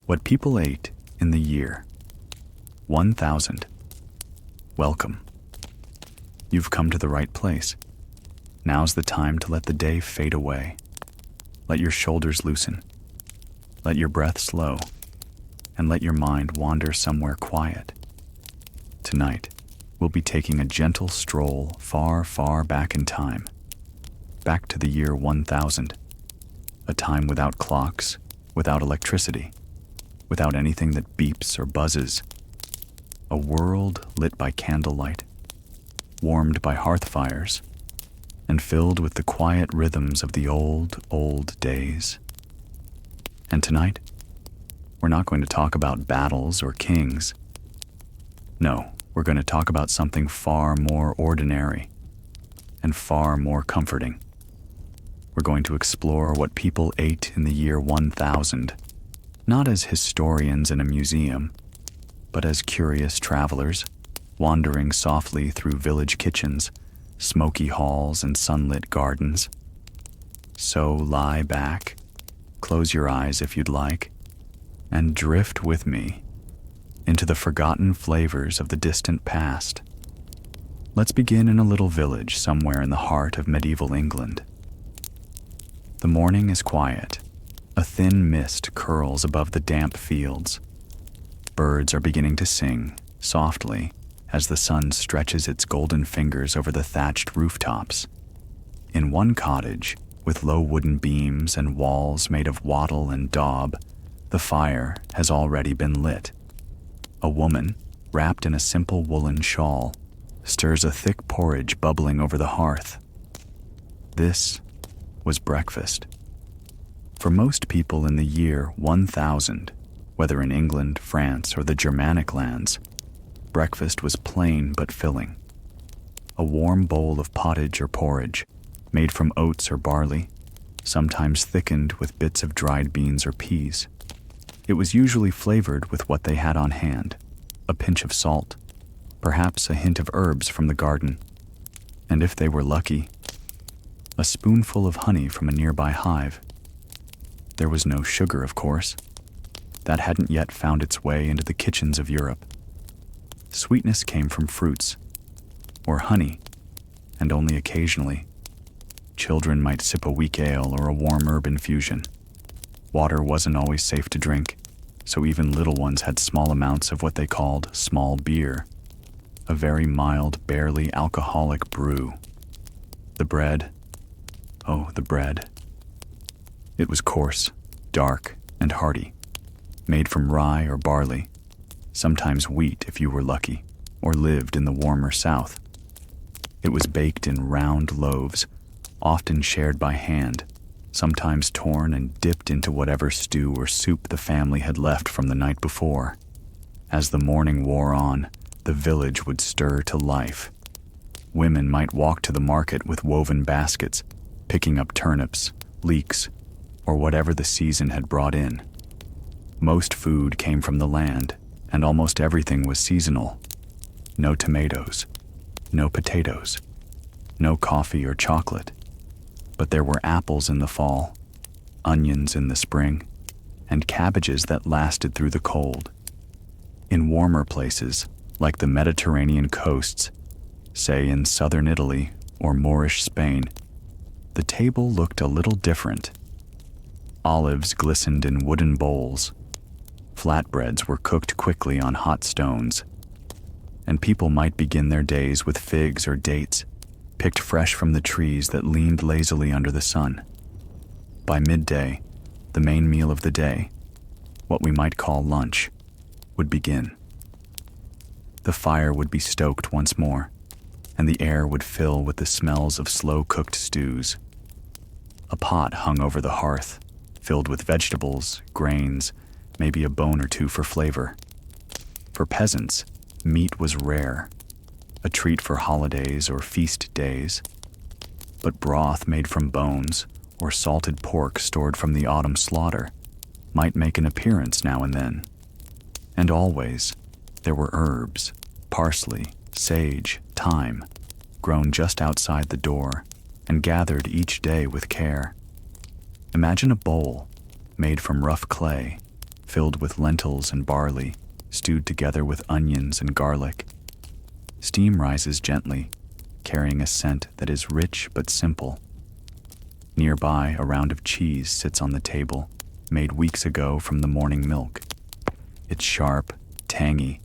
What people ate in the year 1000. Welcome. You've come to the right place. Now's the time to let the day fade away. Let your shoulders loosen. Let your breath slow. And let your mind wander somewhere quiet. Tonight, we'll be taking a gentle stroll far, far back in time. Back to the year 1000. A time without clocks, without electricity, without anything that beeps or buzzes. A world lit by candlelight, warmed by hearth fires, and filled with the quiet rhythms of the old, old days. And tonight, we're not going to talk about battles or kings. No, we're going to talk about something far more ordinary and far more comforting. We're going to explore what people ate in the year 1000, not as historians in a museum, but as curious travelers, wandering softly through village kitchens, smoky halls, and sunlit gardens. So lie back, close your eyes if you'd like, and drift with me into the forgotten flavors of the distant past. Let's begin in a little village somewhere in the heart of medieval England. The morning is quiet. A thin mist curls above the damp fields. Birds are beginning to sing, softly, as the sun stretches its golden fingers over the thatched rooftops. In one cottage, with low wooden beams and walls made of wattle and daub, the fire has already been lit. A woman, wrapped in a simple woolen shawl, stirs a thick porridge bubbling over the hearth. This was breakfast. For most people in the year 1000, whether in England, France, or the Germanic lands, breakfast was plain but filling. A warm bowl of pottage or porridge, made from oats or barley, sometimes thickened with bits of dried beans or peas. It was usually flavored with what they had on hand, a pinch of salt, perhaps a hint of herbs from the garden, and if they were lucky, a spoonful of honey from a nearby hive. There was no sugar, of course. That hadn't yet found its way into the kitchens of Europe. Sweetness came from fruits, or honey, and only occasionally. Children might sip a weak ale or a warm herb infusion. Water wasn't always safe to drink, so even little ones had small amounts of what they called small beer, a very mild, barely alcoholic brew. The bread, oh, the bread. It was coarse, dark, and hearty, made from rye or barley, sometimes wheat if you were lucky, or lived in the warmer south. It was baked in round loaves, often shared by hand, sometimes torn and dipped into whatever stew or soup the family had left from the night before. As the morning wore on, the village would stir to life. Women might walk to the market with woven baskets, picking up turnips, leeks, or whatever the season had brought in. Most food came from the land, and almost everything was seasonal. No tomatoes, no potatoes, no coffee or chocolate. But there were apples in the fall, onions in the spring, and cabbages that lasted through the cold. In warmer places, like the Mediterranean coasts, say in southern Italy or Moorish Spain, the table looked a little different. Olives glistened in wooden bowls. Flatbreads were cooked quickly on hot stones. And people might begin their days with figs or dates, picked fresh from the trees that leaned lazily under the sun. By midday, the main meal of the day, what we might call lunch, would begin. The fire would be stoked once more, and the air would fill with the smells of slow-cooked stews. A pot hung over the hearth, filled with vegetables, grains, maybe a bone or two for flavor. For peasants, meat was rare, a treat for holidays or feast days. But broth made from bones or salted pork stored from the autumn slaughter might make an appearance now and then. And always, there were herbs, parsley, sage, thyme, grown just outside the door and gathered each day with care. Imagine a bowl made from rough clay, filled with lentils and barley, stewed together with onions and garlic. Steam rises gently, carrying a scent that is rich but simple. Nearby, a round of cheese sits on the table, made weeks ago from the morning milk. It's sharp, tangy,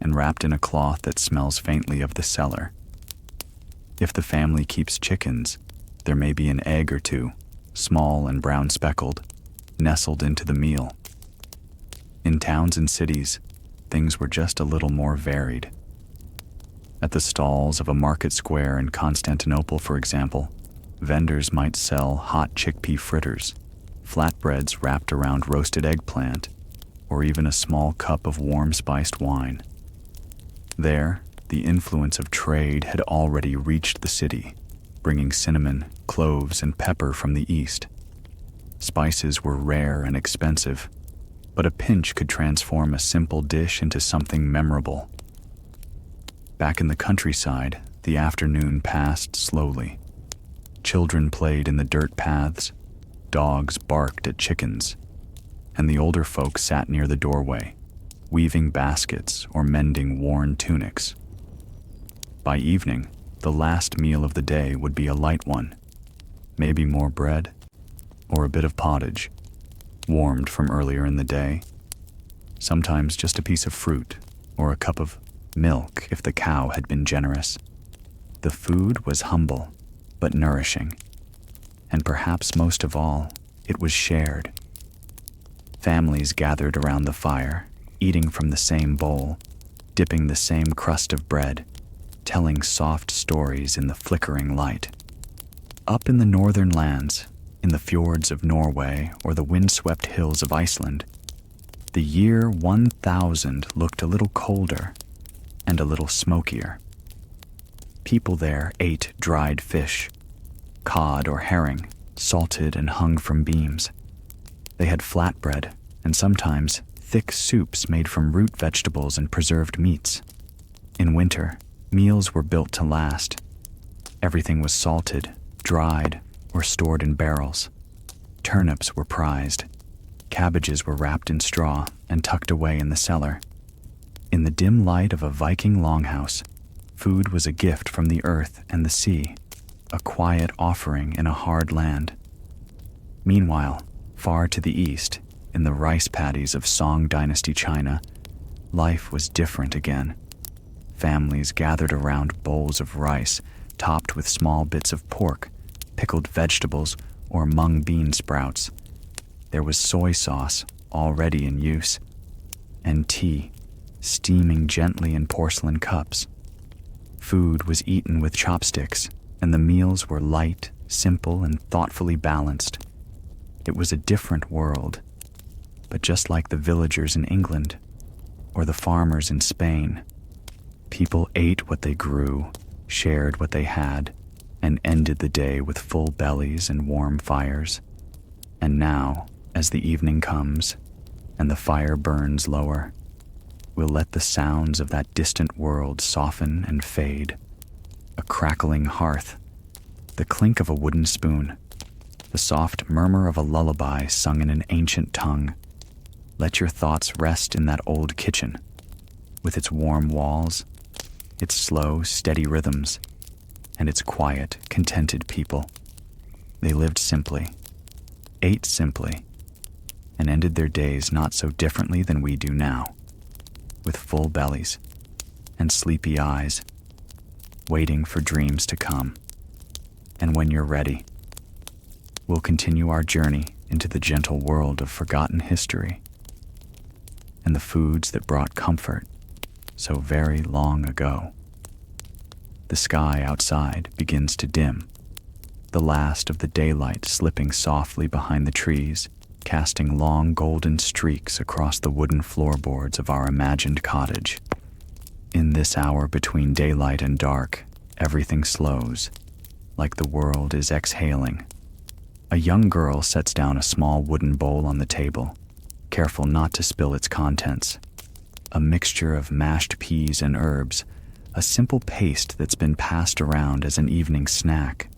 and wrapped in a cloth that smells faintly of the cellar. If the family keeps chickens, there may be an egg or two, small and brown speckled, nestled into the meal. In towns and cities, things were just a little more varied. At the stalls of a market square in Constantinople, for example, vendors might sell hot chickpea fritters, flatbreads wrapped around roasted eggplant, or even a small cup of warm spiced wine. There, the influence of trade had already reached the city, bringing cinnamon, cloves, and pepper from the east. Spices were rare and expensive, but a pinch could transform a simple dish into something memorable. Back in the countryside, the afternoon passed slowly. Children played in the dirt paths, dogs barked at chickens, and the older folk sat near the doorway, weaving baskets or mending worn tunics. By evening, the last meal of the day would be a light one, maybe more bread or a bit of pottage, warmed from earlier in the day, sometimes just a piece of fruit or a cup of milk if the cow had been generous. The food was humble but nourishing, and perhaps most of all, it was shared. Families gathered around the fire, eating from the same bowl, dipping the same crust of bread, telling soft stories in the flickering light. Up in the northern lands, in the fjords of Norway or the windswept hills of Iceland, the year 1000 looked a little colder and a little smokier. People there ate dried fish, cod or herring, salted and hung from beams. They had flatbread and sometimes thick soups made from root vegetables and preserved meats. In winter, meals were built to last. Everything was salted, dried, or stored in barrels. Turnips were prized. Cabbages were wrapped in straw and tucked away in the cellar. In the dim light of a Viking longhouse, food was a gift from the earth and the sea, a quiet offering in a hard land. Meanwhile, far to the east, in the rice paddies of Song Dynasty China, life was different again. Families gathered around bowls of rice topped with small bits of pork, pickled vegetables, or mung bean sprouts. There was soy sauce already in use, and tea steaming gently in porcelain cups. Food was eaten with chopsticks, and the meals were light, simple, and thoughtfully balanced. It was a different world, but just like the villagers in England or the farmers in Spain, people ate what they grew, shared what they had, and ended the day with full bellies and warm fires. And now, as the evening comes and the fire burns lower, we'll let the sounds of that distant world soften and fade. A crackling hearth, the clink of a wooden spoon, the soft murmur of a lullaby sung in an ancient tongue. Let your thoughts rest in that old kitchen, with its warm walls, its slow, steady rhythms, and its quiet, contented people. They lived simply, ate simply, and ended their days not so differently than we do now, with full bellies and sleepy eyes, waiting for dreams to come. And when you're ready, we'll continue our journey into the gentle world of forgotten history and the foods that brought comfort so very long ago. The sky outside begins to dim, the last of the daylight slipping softly behind the trees, casting long golden streaks across the wooden floorboards of our imagined cottage. In this hour between daylight and dark, everything slows, like the world is exhaling. A young girl sets down a small wooden bowl on the table, careful not to spill its contents. A mixture of mashed peas and herbs, a simple paste that's been passed around as an evening snack.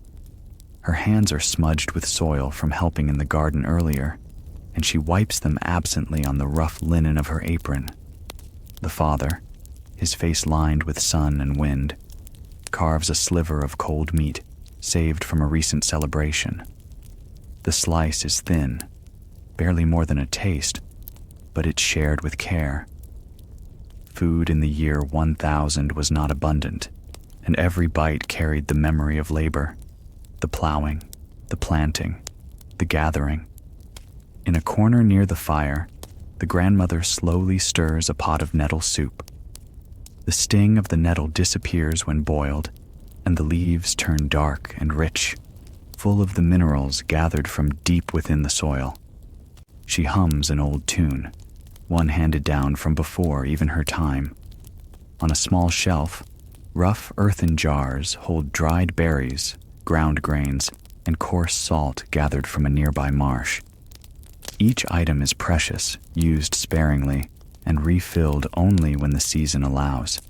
Her hands are smudged with soil from helping in the garden earlier, and she wipes them absently on the rough linen of her apron. The father, his face lined with sun and wind, carves a sliver of cold meat saved from a recent celebration. The slice is thin, barely more than a taste, but it's shared with care. Food in the year 1000 was not abundant, and every bite carried the memory of labor, the plowing, the planting, the gathering. In a corner near the fire, the grandmother slowly stirs a pot of nettle soup. The sting of the nettle disappears when boiled, and the leaves turn dark and rich, full of the minerals gathered from deep within the soil. She hums an old tune, one handed down from before even her time. On a small shelf, rough earthen jars hold dried berries, ground grains, and coarse salt gathered from a nearby marsh. Each item is precious, used sparingly, and refilled only when the season allows.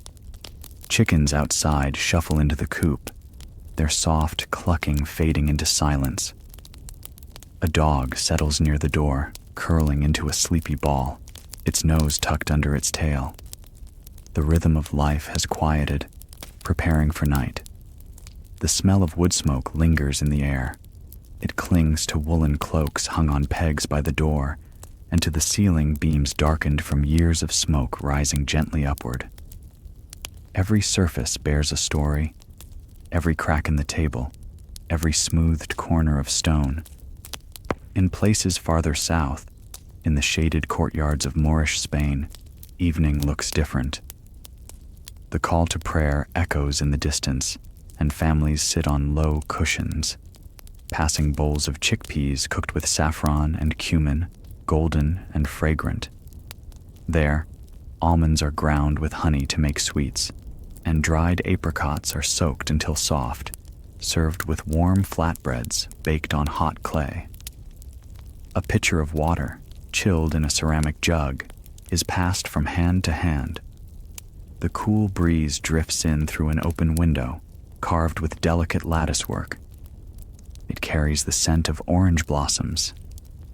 Chickens outside shuffle into the coop, their soft clucking fading into silence. A dog settles near the door, curling into a sleepy ball, its nose tucked under its tail. The rhythm of life has quieted, preparing for night. The smell of wood smoke lingers in the air. It clings to woolen cloaks hung on pegs by the door, and to the ceiling beams darkened from years of smoke rising gently upward. Every surface bears a story, every crack in the table, every smoothed corner of stone. In places farther south, in the shaded courtyards of Moorish Spain, evening looks different. The call to prayer echoes in the distance, and families sit on low cushions, passing bowls of chickpeas cooked with saffron and cumin, golden and fragrant. There, almonds are ground with honey to make sweets, and dried apricots are soaked until soft, served with warm flatbreads baked on hot clay. A pitcher of water, chilled in a ceramic jug, is passed from hand to hand. The cool breeze drifts in through an open window, carved with delicate latticework. It carries the scent of orange blossoms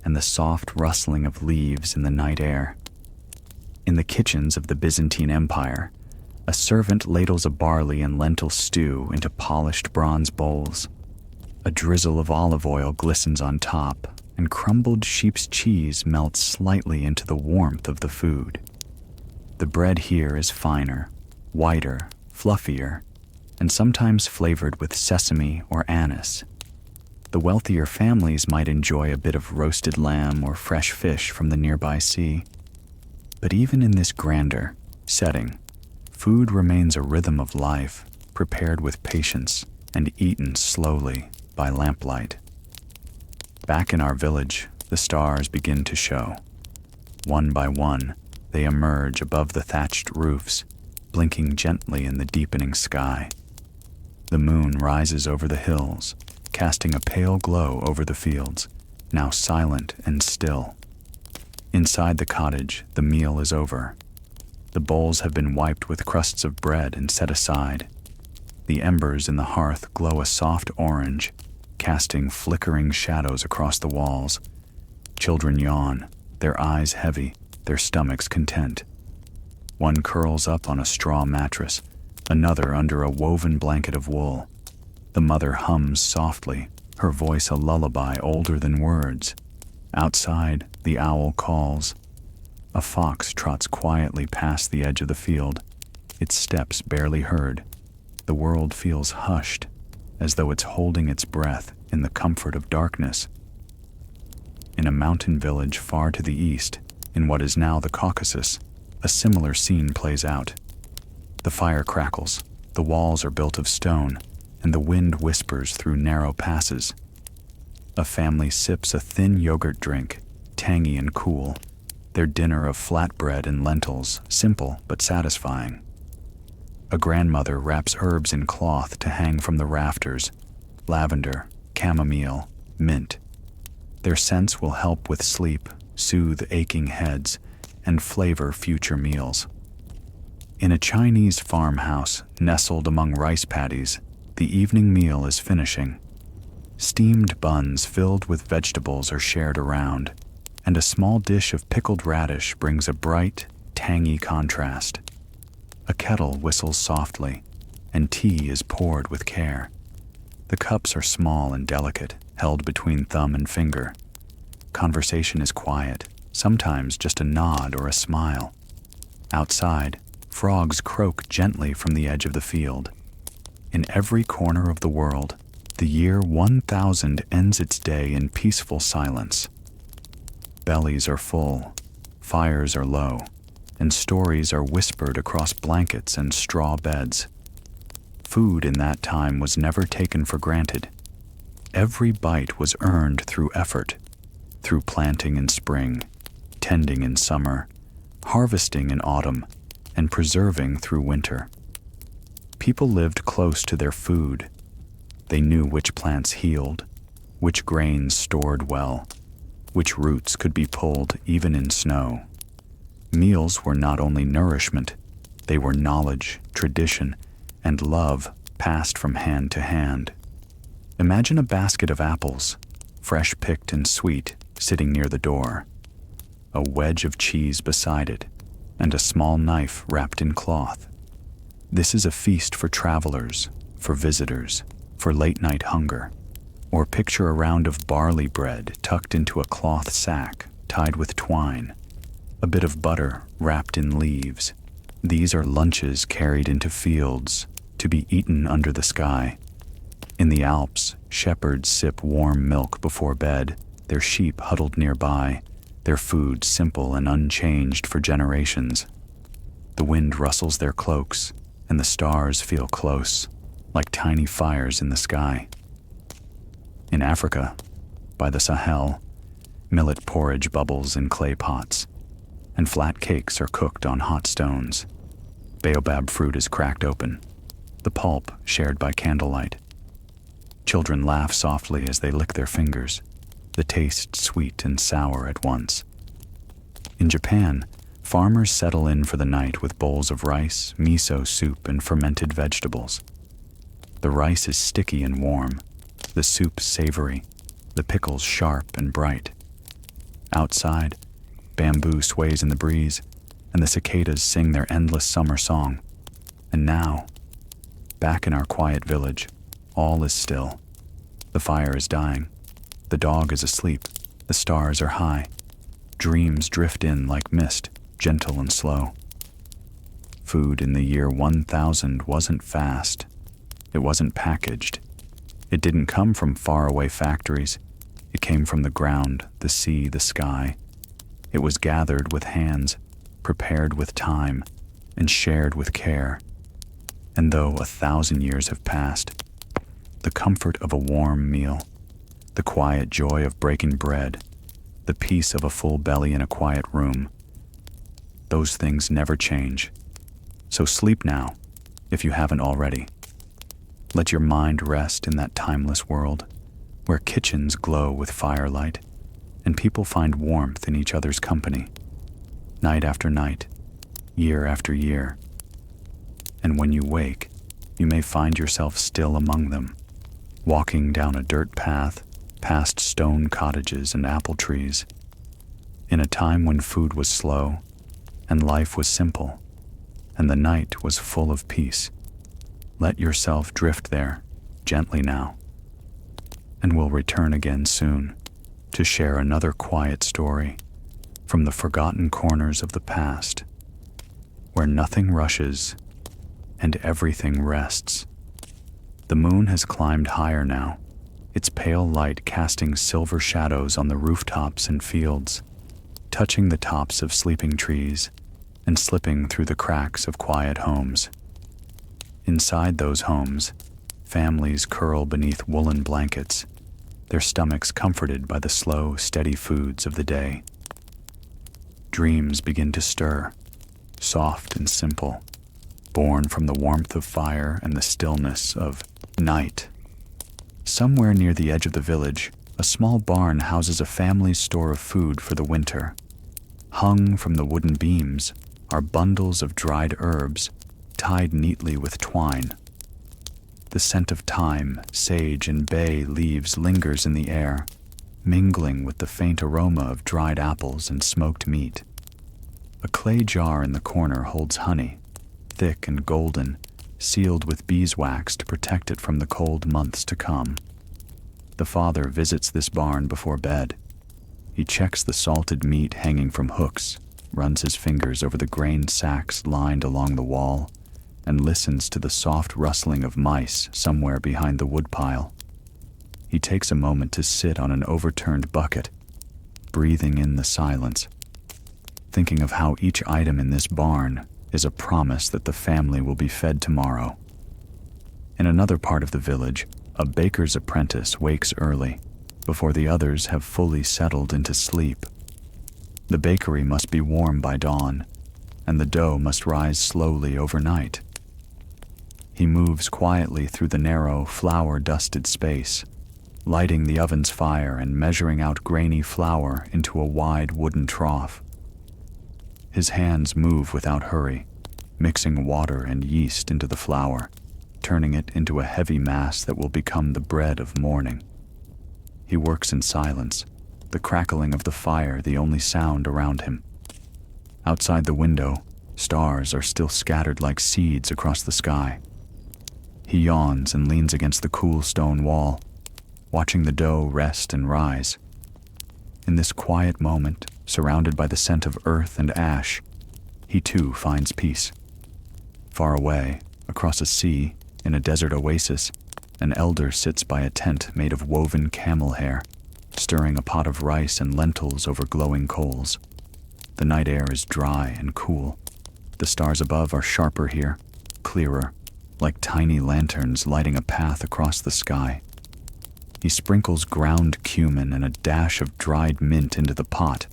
and the soft rustling of leaves in the night air. In the kitchens of the Byzantine Empire, a servant ladles a barley and lentil stew into polished bronze bowls. A drizzle of olive oil glistens on top, and crumbled sheep's cheese melts slightly into the warmth of the food. The bread here is finer, whiter, fluffier, and sometimes flavored with sesame or anise. The wealthier families might enjoy a bit of roasted lamb or fresh fish from the nearby sea. But even in this grander setting, food remains a rhythm of life, prepared with patience and eaten slowly by lamplight. Back in our village, the stars begin to show. One by one, they emerge above the thatched roofs, blinking gently in the deepening sky. The moon rises over the hills, casting a pale glow over the fields, now silent and still. Inside the cottage, the meal is over. The bowls have been wiped with crusts of bread and set aside. The embers in the hearth glow a soft orange, casting flickering shadows across the walls. Children yawn, their eyes heavy, their stomachs content. One curls up on a straw mattress, another under a woven blanket of wool. The mother hums softly, her voice a lullaby older than words. Outside, the owl calls. A fox trots quietly past the edge of the field, its steps barely heard. The world feels hushed, as though it's holding its breath in the comfort of darkness. In a mountain village far to the east, in what is now the Caucasus, a similar scene plays out. The fire crackles, the walls are built of stone, and the wind whispers through narrow passes. A family sips a thin yogurt drink, tangy and cool, their dinner of flatbread and lentils, simple but satisfying. A grandmother wraps herbs in cloth to hang from the rafters, lavender, chamomile, mint. Their scents will help with sleep, soothe aching heads, and flavor future meals. In a Chinese farmhouse nestled among rice paddies, the evening meal is finishing. Steamed buns filled with vegetables are shared around, and a small dish of pickled radish brings a bright, tangy contrast. A kettle whistles softly, and tea is poured with care. The cups are small and delicate, held between thumb and finger. Conversation is quiet, sometimes just a nod or a smile. Outside, frogs croak gently from the edge of the field. In every corner of the world, the year 1000 ends its day in peaceful silence. Bellies are full, fires are low, and stories are whispered across blankets and straw beds. Food in that time was never taken for granted. Every bite was earned through effort, through planting in spring, tending in summer, harvesting in autumn, and preserving through winter. People lived close to their food. They knew which plants healed, which grains stored well, which roots could be pulled even in snow. Meals were not only nourishment, they were knowledge, tradition, and love passed from hand to hand. Imagine a basket of apples, fresh picked and sweet, sitting near the door, a wedge of cheese beside it, and a small knife wrapped in cloth. This is a feast for travelers, for visitors, for late-night hunger. Or picture a round of barley bread tucked into a cloth sack tied with twine, a bit of butter wrapped in leaves. These are lunches carried into fields, to be eaten under the sky. In the Alps, shepherds sip warm milk before bed, their sheep huddled nearby, their food simple and unchanged for generations. The wind rustles their cloaks, and the stars feel close, like tiny fires in the sky. In Africa, by the Sahel, millet porridge bubbles in clay pots, and flat cakes are cooked on hot stones. Baobab fruit is cracked open, the pulp shared by candlelight. Children laugh softly as they lick their fingers, the taste sweet and sour at once. In Japan, farmers settle in for the night with bowls of rice, miso soup, and fermented vegetables. The rice is sticky and warm, the soup savory, the pickles sharp and bright. Outside, bamboo sways in the breeze, and the cicadas sing their endless summer song. And now, back in our quiet village, all is still. The fire is dying, the dog is asleep, the stars are high. Dreams drift in like mist, gentle and slow. Food in the year 1000 wasn't fast. It wasn't packaged. It didn't come from faraway factories. It came from the ground, the sea, the sky. It was gathered with hands, prepared with time, and shared with care. And though 1,000 years have passed, the comfort of a warm meal, the quiet joy of breaking bread, the peace of a full belly in a quiet room, those things never change. So sleep now, if you haven't already. Let your mind rest in that timeless world, where kitchens glow with firelight, and people find warmth in each other's company, night after night, year after year. And when you wake, you may find yourself still among them, walking down a dirt path, past stone cottages and apple trees, in a time when food was slow, and life was simple, and the night was full of peace. Let yourself drift there, gently now, and we'll return again soon to share another quiet story from the forgotten corners of the past, where nothing rushes and everything rests. The moon has climbed higher now, its pale light casting silver shadows on the rooftops and fields, touching the tops of sleeping trees and slipping through the cracks of quiet homes. Inside those homes, families curl beneath woolen blankets, their stomachs comforted by the slow, steady foods of the day. Dreams begin to stir, soft and simple, born from the warmth of fire and the stillness of night. Somewhere near the edge of the village, a small barn houses a family's store of food for the winter. Hung from the wooden beams are bundles of dried herbs, tied neatly with twine. The scent of thyme, sage, and bay leaves lingers in the air, mingling with the faint aroma of dried apples and smoked meat. A clay jar in the corner holds honey, thick and golden, sealed with beeswax to protect it from the cold months to come. The father visits this barn before bed. He checks the salted meat hanging from hooks, runs his fingers over the grain sacks lined along the wall, and listens to the soft rustling of mice somewhere behind the woodpile. He takes a moment to sit on an overturned bucket, breathing in the silence, thinking of how each item in this barn is a promise that the family will be fed tomorrow. In another part of the village, a baker's apprentice wakes early, before the others have fully settled into sleep. The bakery must be warm by dawn, and the dough must rise slowly overnight. He moves quietly through the narrow, flour-dusted space, lighting the oven's fire and measuring out grainy flour into a wide wooden trough. His hands move without hurry, mixing water and yeast into the flour, turning it into a heavy mass that will become the bread of morning. He works in silence, the crackling of the fire the only sound around him. Outside the window, stars are still scattered like seeds across the sky. He yawns and leans against the cool stone wall, watching the dough rest and rise. In this quiet moment, surrounded by the scent of earth and ash, he too finds peace. Far away, across a sea, in a desert oasis, an elder sits by a tent made of woven camel hair, stirring a pot of rice and lentils over glowing coals. The night air is dry and cool. The stars above are sharper here, clearer, like tiny lanterns lighting a path across the sky. He sprinkles ground cumin and a dash of dried mint into the pot,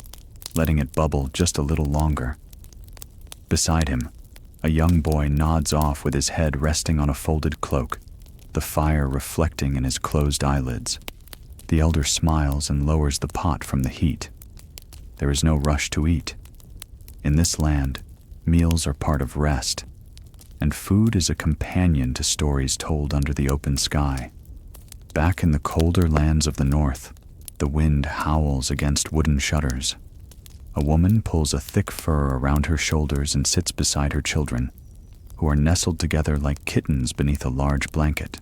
letting it bubble just a little longer. Beside him, a young boy nods off with his head resting on a folded cloak, the fire reflecting in his closed eyelids. The elder smiles and lowers the pot from the heat. There is no rush to eat. In this land, meals are part of rest, and food is a companion to stories told under the open sky. Back in the colder lands of the north, the wind howls against wooden shutters. A woman pulls a thick fur around her shoulders and sits beside her children, who are nestled together like kittens beneath a large blanket.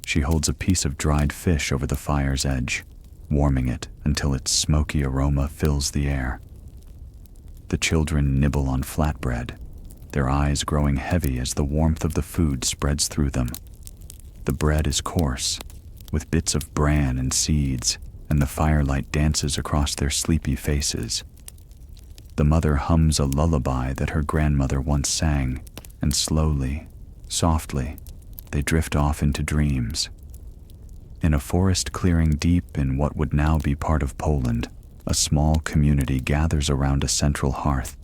She holds a piece of dried fish over the fire's edge, warming it until its smoky aroma fills the air. The children nibble on flatbread, their eyes growing heavy as the warmth of the food spreads through them. The bread is coarse, with bits of bran and seeds, and the firelight dances across their sleepy faces. The mother hums a lullaby that her grandmother once sang, and slowly, softly, they drift off into dreams. In a forest clearing deep in what would now be part of Poland, a small community gathers around a central hearth.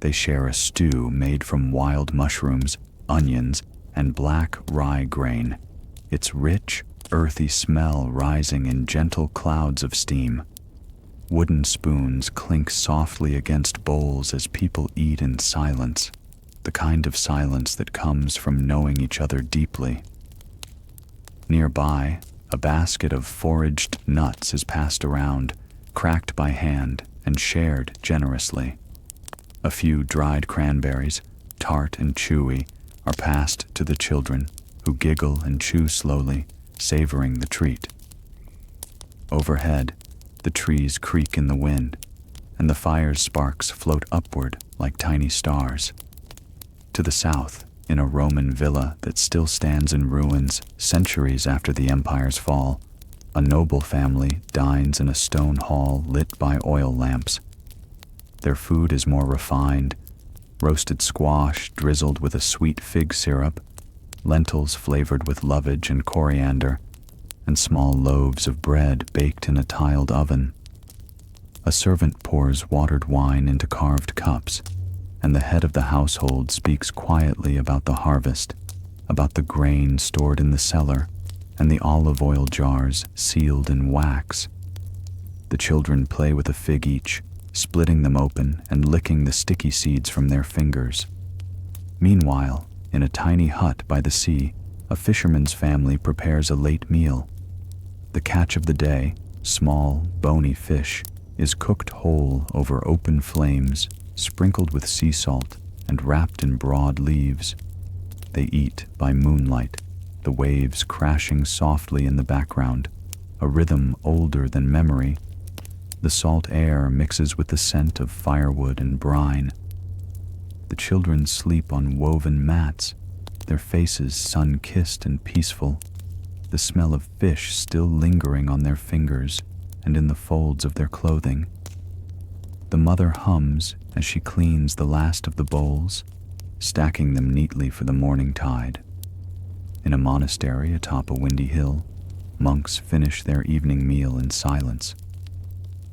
They share a stew made from wild mushrooms, onions, and black rye grain, its rich, earthy smell rising in gentle clouds of steam. Wooden spoons clink softly against bowls as people eat in silence, the kind of silence that comes from knowing each other deeply. Nearby, a basket of foraged nuts is passed around, cracked by hand and shared generously. A few dried cranberries, tart and chewy, are passed to the children, who giggle and chew slowly, savoring the treat. Overhead, the trees creak in the wind, and the fire's sparks float upward like tiny stars. To the south, in a Roman villa that still stands in ruins centuries after the empire's fall, a noble family dines in a stone hall lit by oil lamps. Their food is more refined: roasted squash drizzled with a sweet fig syrup, lentils flavored with lovage and coriander, and small loaves of bread baked in a tiled oven. A servant pours watered wine into carved cups, and the head of the household speaks quietly about the harvest, about the grain stored in the cellar, and the olive oil jars sealed in wax. The children play with a fig each, splitting them open and licking the sticky seeds from their fingers. Meanwhile, in a tiny hut by the sea, a fisherman's family prepares a late meal. The catch of the day, Small, bony fish is cooked whole over open flames, sprinkled with sea salt and wrapped in broad leaves. They eat by moonlight, the waves crashing softly in the background, a rhythm older than memory. The salt air mixes with the scent of firewood and brine. The children sleep on woven mats, their faces sun-kissed and peaceful, the smell of fish still lingering on their fingers and in the folds of their clothing. The mother hums as she cleans the last of the bowls, stacking them neatly for the morning tide. In a monastery atop a windy hill, monks finish their evening meal in silence.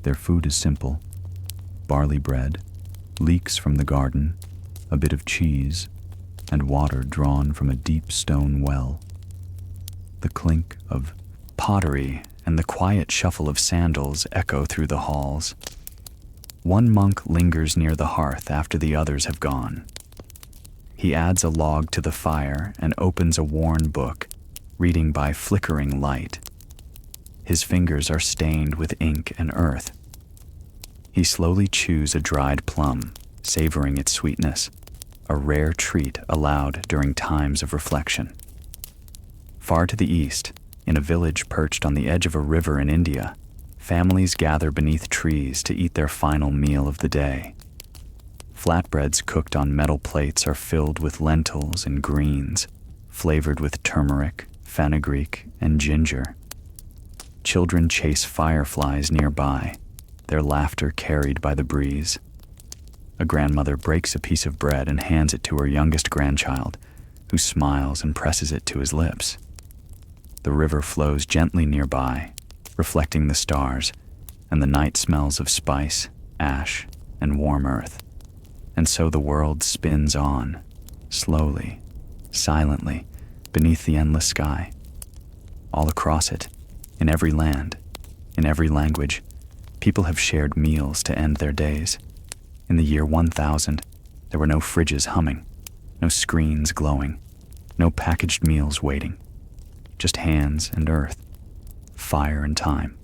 Their food is simple: barley bread, leeks from the garden, a bit of cheese, and water drawn from a deep stone well. The clink of pottery and the quiet shuffle of sandals echo through the halls. One monk lingers near the hearth after the others have gone. He adds a log to the fire and opens a worn book, reading by flickering light. His fingers are stained with ink and earth. He slowly chews a dried plum, savoring its sweetness, a rare treat allowed during times of reflection. Far to the east, in a village perched on the edge of a river in India, families gather beneath trees to eat their final meal of the day. Flatbreads cooked on metal plates are filled with lentils and greens, flavored with turmeric, fenugreek, and ginger. Children chase fireflies nearby, their laughter carried by the breeze. A grandmother breaks a piece of bread and hands it to her youngest grandchild, who smiles and presses it to his lips. The river flows gently nearby, reflecting the stars, and the night smells of spice, ash, and warm earth. And so the world spins on, slowly, silently, beneath the endless sky. All across it, in every land, in every language, people have shared meals to end their days. In the year 1000, there were no fridges humming, no screens glowing, no packaged meals waiting. Just hands and earth, fire and time.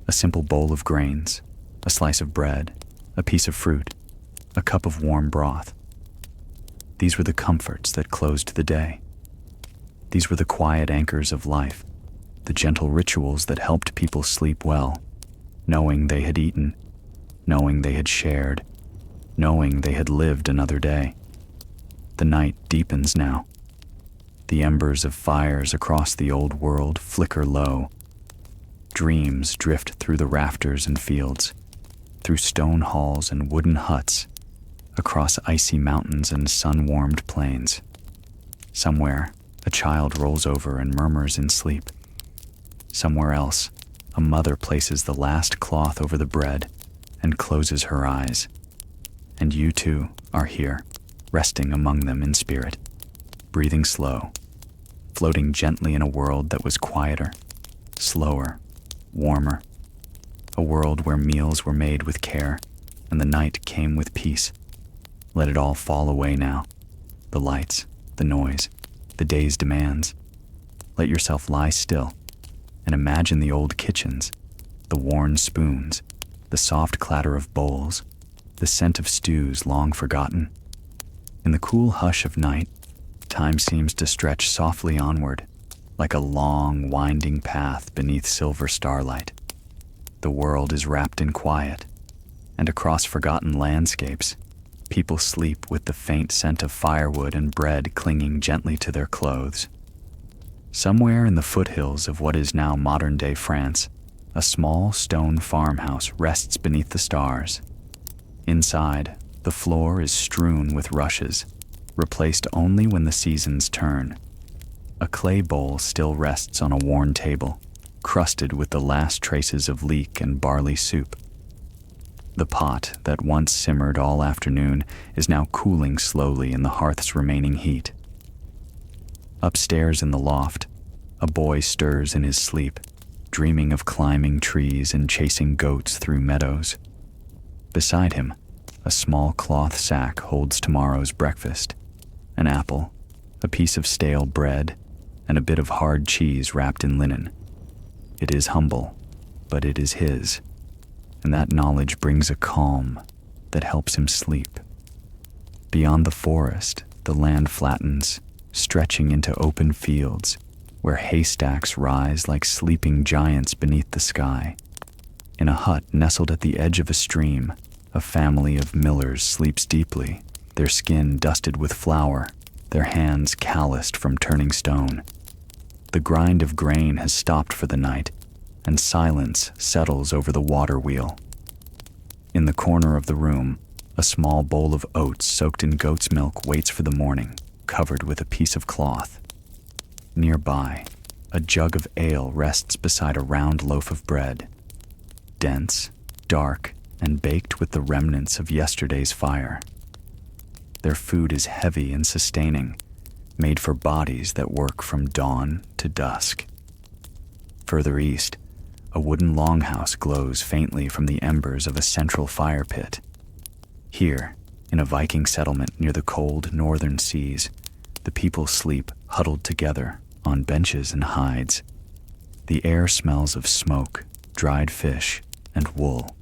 A simple bowl of grains, a slice of bread, a piece of fruit, a cup of warm broth. These were the comforts that closed the day. These were the quiet anchors of life, the gentle rituals that helped people sleep well, knowing they had eaten, knowing they had shared, knowing they had lived another day. The night deepens now. The embers of fires across the old world flicker low. Dreams drift through the rafters and fields, through stone halls and wooden huts, across icy mountains and sun-warmed plains. Somewhere, a child rolls over and murmurs in sleep. Somewhere else, a mother places the last cloth over the bread and closes her eyes. And you too are here, resting among them in spirit, breathing slow, floating gently in a world that was quieter, slower, warmer, a world where meals were made with care and the night came with peace. Let it all fall away now, the lights, the noise, the day's demands. Let yourself lie still and imagine the old kitchens, the worn spoons, the soft clatter of bowls, the scent of stews long forgotten. In the cool hush of night, time seems to stretch softly onward, like a long, winding path beneath silver starlight. The world is wrapped in quiet, and across forgotten landscapes, people sleep with the faint scent of firewood and bread clinging gently to their clothes. Somewhere in the foothills of what is now modern-day France, a small stone farmhouse rests beneath the stars. Inside, the floor is strewn with rushes, replaced only when the seasons turn. A clay bowl still rests on a worn table, crusted with the last traces of leek and barley soup. The pot that once simmered all afternoon is now cooling slowly in the hearth's remaining heat. Upstairs in the loft, a boy stirs in his sleep, dreaming of climbing trees and chasing goats through meadows. Beside him, a small cloth sack holds tomorrow's breakfast: an apple, a piece of stale bread, and a bit of hard cheese wrapped in linen. It is humble, but it is his, and that knowledge brings a calm that helps him sleep. Beyond the forest, the land flattens, stretching into open fields where haystacks rise like sleeping giants beneath the sky. In a hut nestled at the edge of a stream, a family of millers sleeps deeply, their skin dusted with flour, their hands calloused from turning stone. The grind of grain has stopped for the night, and silence settles over the water wheel. In the corner of the room, a small bowl of oats soaked in goat's milk waits for the morning, covered with a piece of cloth. Nearby, a jug of ale rests beside a round loaf of bread. Dense, dark, and baked with the remnants of yesterday's fire. Their food is heavy and sustaining, made for bodies that work from dawn to dusk. Further east, a wooden longhouse glows faintly from the embers of a central fire pit. Here, in a Viking settlement near the cold northern seas, the people sleep huddled together on benches and hides. The air smells of smoke, dried fish, and wool.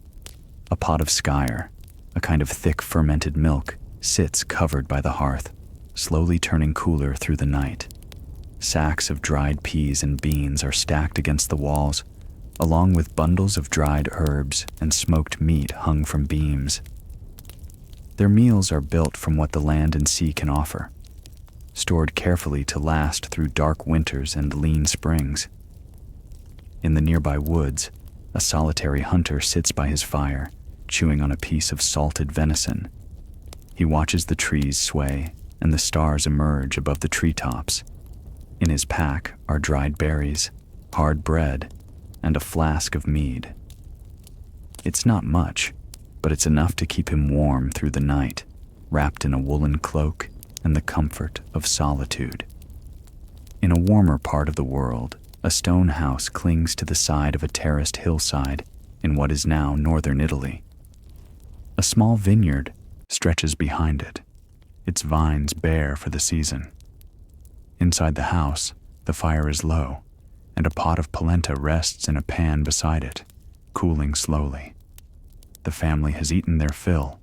A pot of skyr, a kind of thick fermented milk, sits covered by the hearth, slowly turning cooler through the night. Sacks of dried peas and beans are stacked against the walls, along with bundles of dried herbs and smoked meat hung from beams. Their meals are built from what the land and sea can offer, stored carefully to last through dark winters and lean springs. In the nearby woods, a solitary hunter sits by his fire, chewing on a piece of salted venison. He watches the trees sway and the stars emerge above the treetops. In his pack are dried berries, hard bread, and a flask of mead. It's not much, but it's enough to keep him warm through the night, wrapped in a woolen cloak and the comfort of solitude. In a warmer part of the world, a stone house clings to the side of a terraced hillside in what is now northern Italy. A small vineyard stretches behind it, its vines bare for the season. Inside the house, the fire is low, and a pot of polenta rests in a pan beside it, cooling slowly. The family has eaten their fill,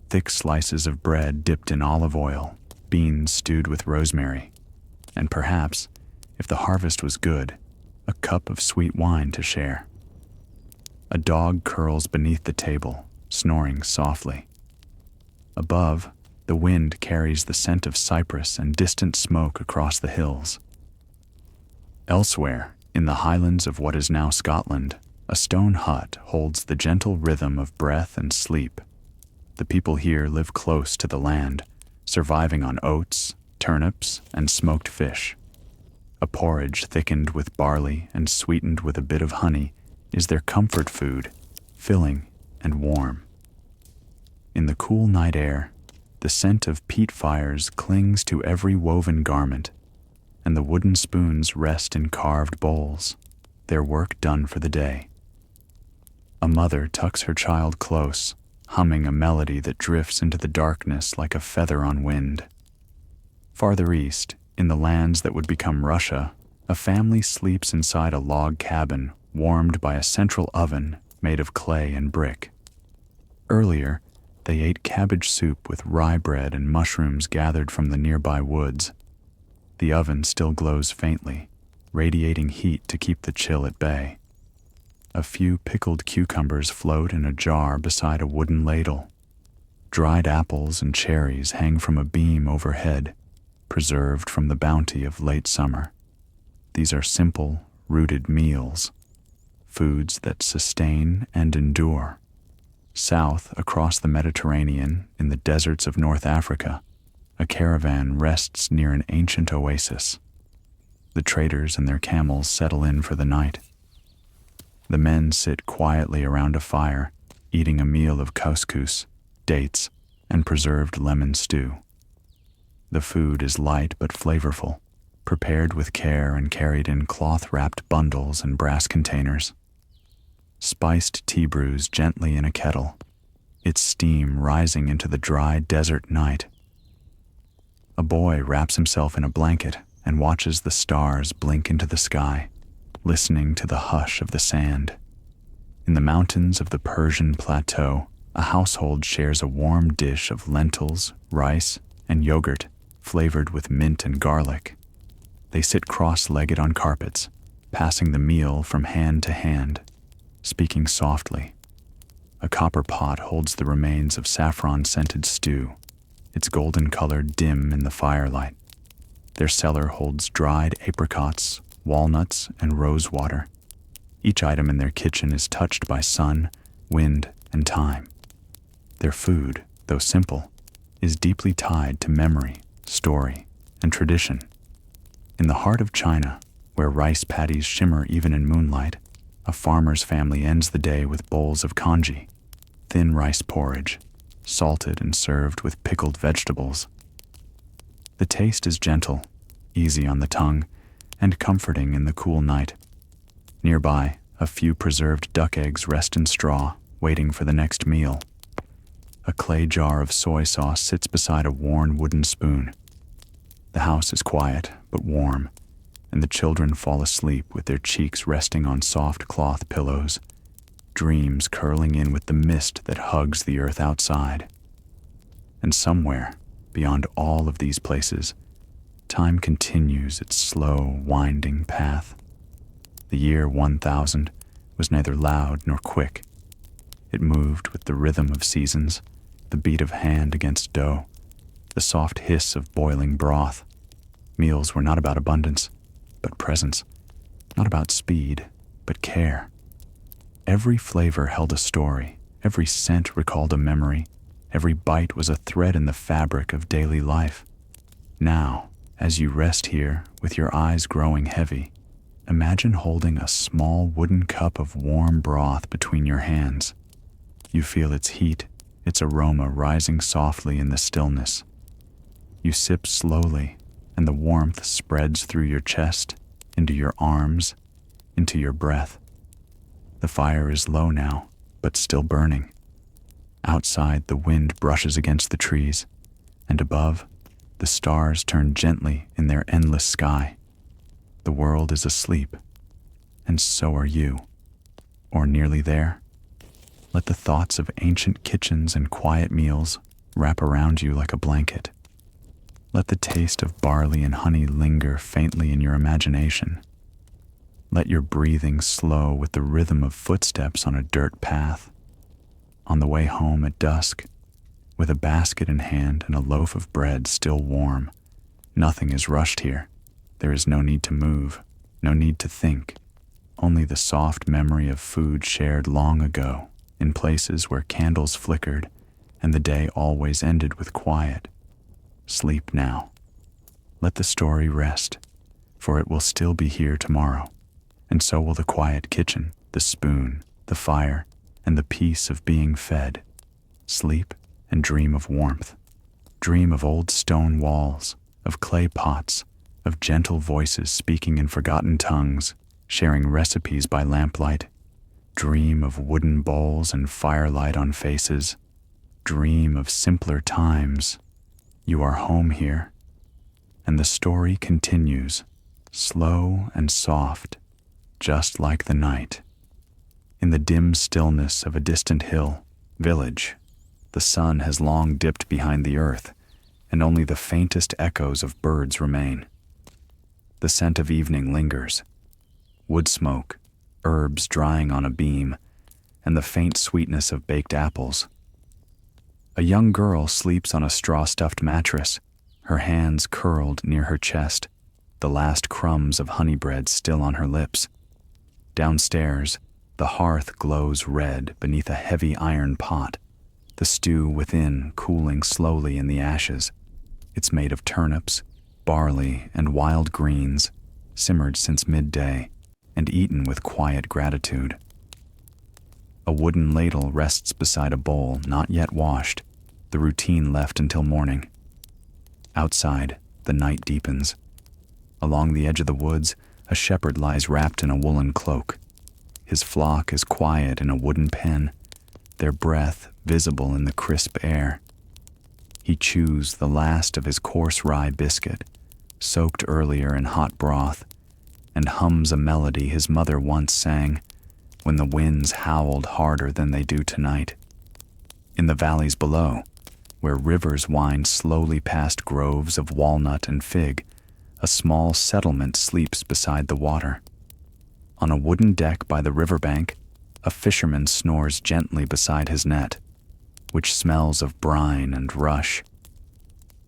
thick slices of bread dipped in olive oil, beans stewed with rosemary, and perhaps, if the harvest was good, a cup of sweet wine to share. A dog curls beneath the table, snoring softly. Above, the wind carries the scent of cypress and distant smoke across the hills. Elsewhere, in the highlands of what is now Scotland, a stone hut holds the gentle rhythm of breath and sleep. The people here live close to the land, surviving on oats, turnips, and smoked fish. A porridge thickened with barley and sweetened with a bit of honey is their comfort food, filling and warm. In the cool night air, the scent of peat fires clings to every woven garment, and the wooden spoons rest in carved bowls, their work done for the day. A mother tucks her child close, humming a melody that drifts into the darkness like a feather on wind. Farther east, in the lands that would become Russia, a family sleeps inside a log cabin warmed by a central oven made of clay and brick. Earlier, they ate cabbage soup with rye bread and mushrooms gathered from the nearby woods. The oven still glows faintly, radiating heat to keep the chill at bay. A few pickled cucumbers float in a jar beside a wooden ladle. Dried apples and cherries hang from a beam overhead, preserved from the bounty of late summer. These are simple, rooted meals, foods that sustain and endure. South, across the Mediterranean, in the deserts of North Africa, a caravan rests near an ancient oasis. The traders and their camels settle in for the night. The men sit quietly around a fire, eating a meal of couscous, dates, and preserved lemon stew. The food is light but flavorful, prepared with care and carried in cloth-wrapped bundles and brass containers. Spiced tea brews gently in a kettle, its steam rising into the dry desert night. A boy wraps himself in a blanket and watches the stars blink into the sky, listening to the hush of the sand. In the mountains of the Persian plateau, a household shares a warm dish of lentils, rice, and yogurt flavored with mint and garlic. They sit cross-legged on carpets, passing the meal from hand to hand, speaking softly. A copper pot holds the remains of saffron-scented stew, its golden color dim in the firelight. Their cellar holds dried apricots, walnuts, and rose water. Each item in their kitchen is touched by sun, wind, and time. Their food, though simple, is deeply tied to memory, story, and tradition. In the heart of China, where rice paddies shimmer even in moonlight, a farmer's family ends the day with bowls of congee, thin rice porridge, salted and served with pickled vegetables. The taste is gentle, easy on the tongue, and comforting in the cool night. Nearby, a few preserved duck eggs rest in straw, waiting for the next meal. A clay jar of soy sauce sits beside a worn wooden spoon. The house is quiet but warm, and the children fall asleep with their cheeks resting on soft cloth pillows, dreams curling in with the mist that hugs the earth outside. And somewhere, beyond all of these places, time continues its slow, winding path. The year 1000 was neither loud nor quick. It moved with the rhythm of seasons, the beat of hand against dough, the soft hiss of boiling broth. Meals were not about abundance, but presence, not about speed, but care. Every flavor held a story, every scent recalled a memory, every bite was a thread in the fabric of daily life. Now, as you rest here with your eyes growing heavy, imagine holding a small wooden cup of warm broth between your hands. You feel its heat, its aroma rising softly in the stillness. You sip slowly, and the warmth spreads through your chest, into your arms, into your breath. The fire is low now, but still burning. Outside, the wind brushes against the trees, and above, the stars turn gently in their endless sky. The world is asleep, and so are you, or nearly there. Let the thoughts of ancient kitchens and quiet meals wrap around you like a blanket. Let the taste of barley and honey linger faintly in your imagination. Let your breathing slow with the rhythm of footsteps on a dirt path. On the way home at dusk, with a basket in hand and a loaf of bread still warm, nothing is rushed here. There is no need to move, no need to think, only the soft memory of food shared long ago in places where candles flickered and the day always ended with quiet. Sleep now. Let the story rest, for it will still be here tomorrow, and so will the quiet kitchen, the spoon, the fire, and the peace of being fed. Sleep and dream of warmth. Dream of old stone walls, of clay pots, of gentle voices speaking in forgotten tongues, sharing recipes by lamplight. Dream of wooden bowls and firelight on faces. Dream of simpler times. You are home here, and the story continues, slow and soft, just like the night. In the dim stillness of a distant village, the sun has long dipped behind the earth, and only the faintest echoes of birds remain. The scent of evening lingers, wood smoke, herbs drying on a beam, and the faint sweetness of baked apples. A young girl sleeps on a straw-stuffed mattress, her hands curled near her chest, the last crumbs of honey bread still on her lips. Downstairs, the hearth glows red beneath a heavy iron pot, the stew within cooling slowly in the ashes. It's made of turnips, barley, and wild greens, simmered since midday, and eaten with quiet gratitude. A wooden ladle rests beside a bowl not yet washed, the routine left until morning. Outside, the night deepens. Along the edge of the woods, a shepherd lies wrapped in a woolen cloak. His flock is quiet in a wooden pen, their breath visible in the crisp air. He chews the last of his coarse rye biscuit, soaked earlier in hot broth, and hums a melody his mother once sang, when the winds howled harder than they do tonight. In the valleys below, where rivers wind slowly past groves of walnut and fig, a small settlement sleeps beside the water. On a wooden deck by the riverbank, a fisherman snores gently beside his net, which smells of brine and rush.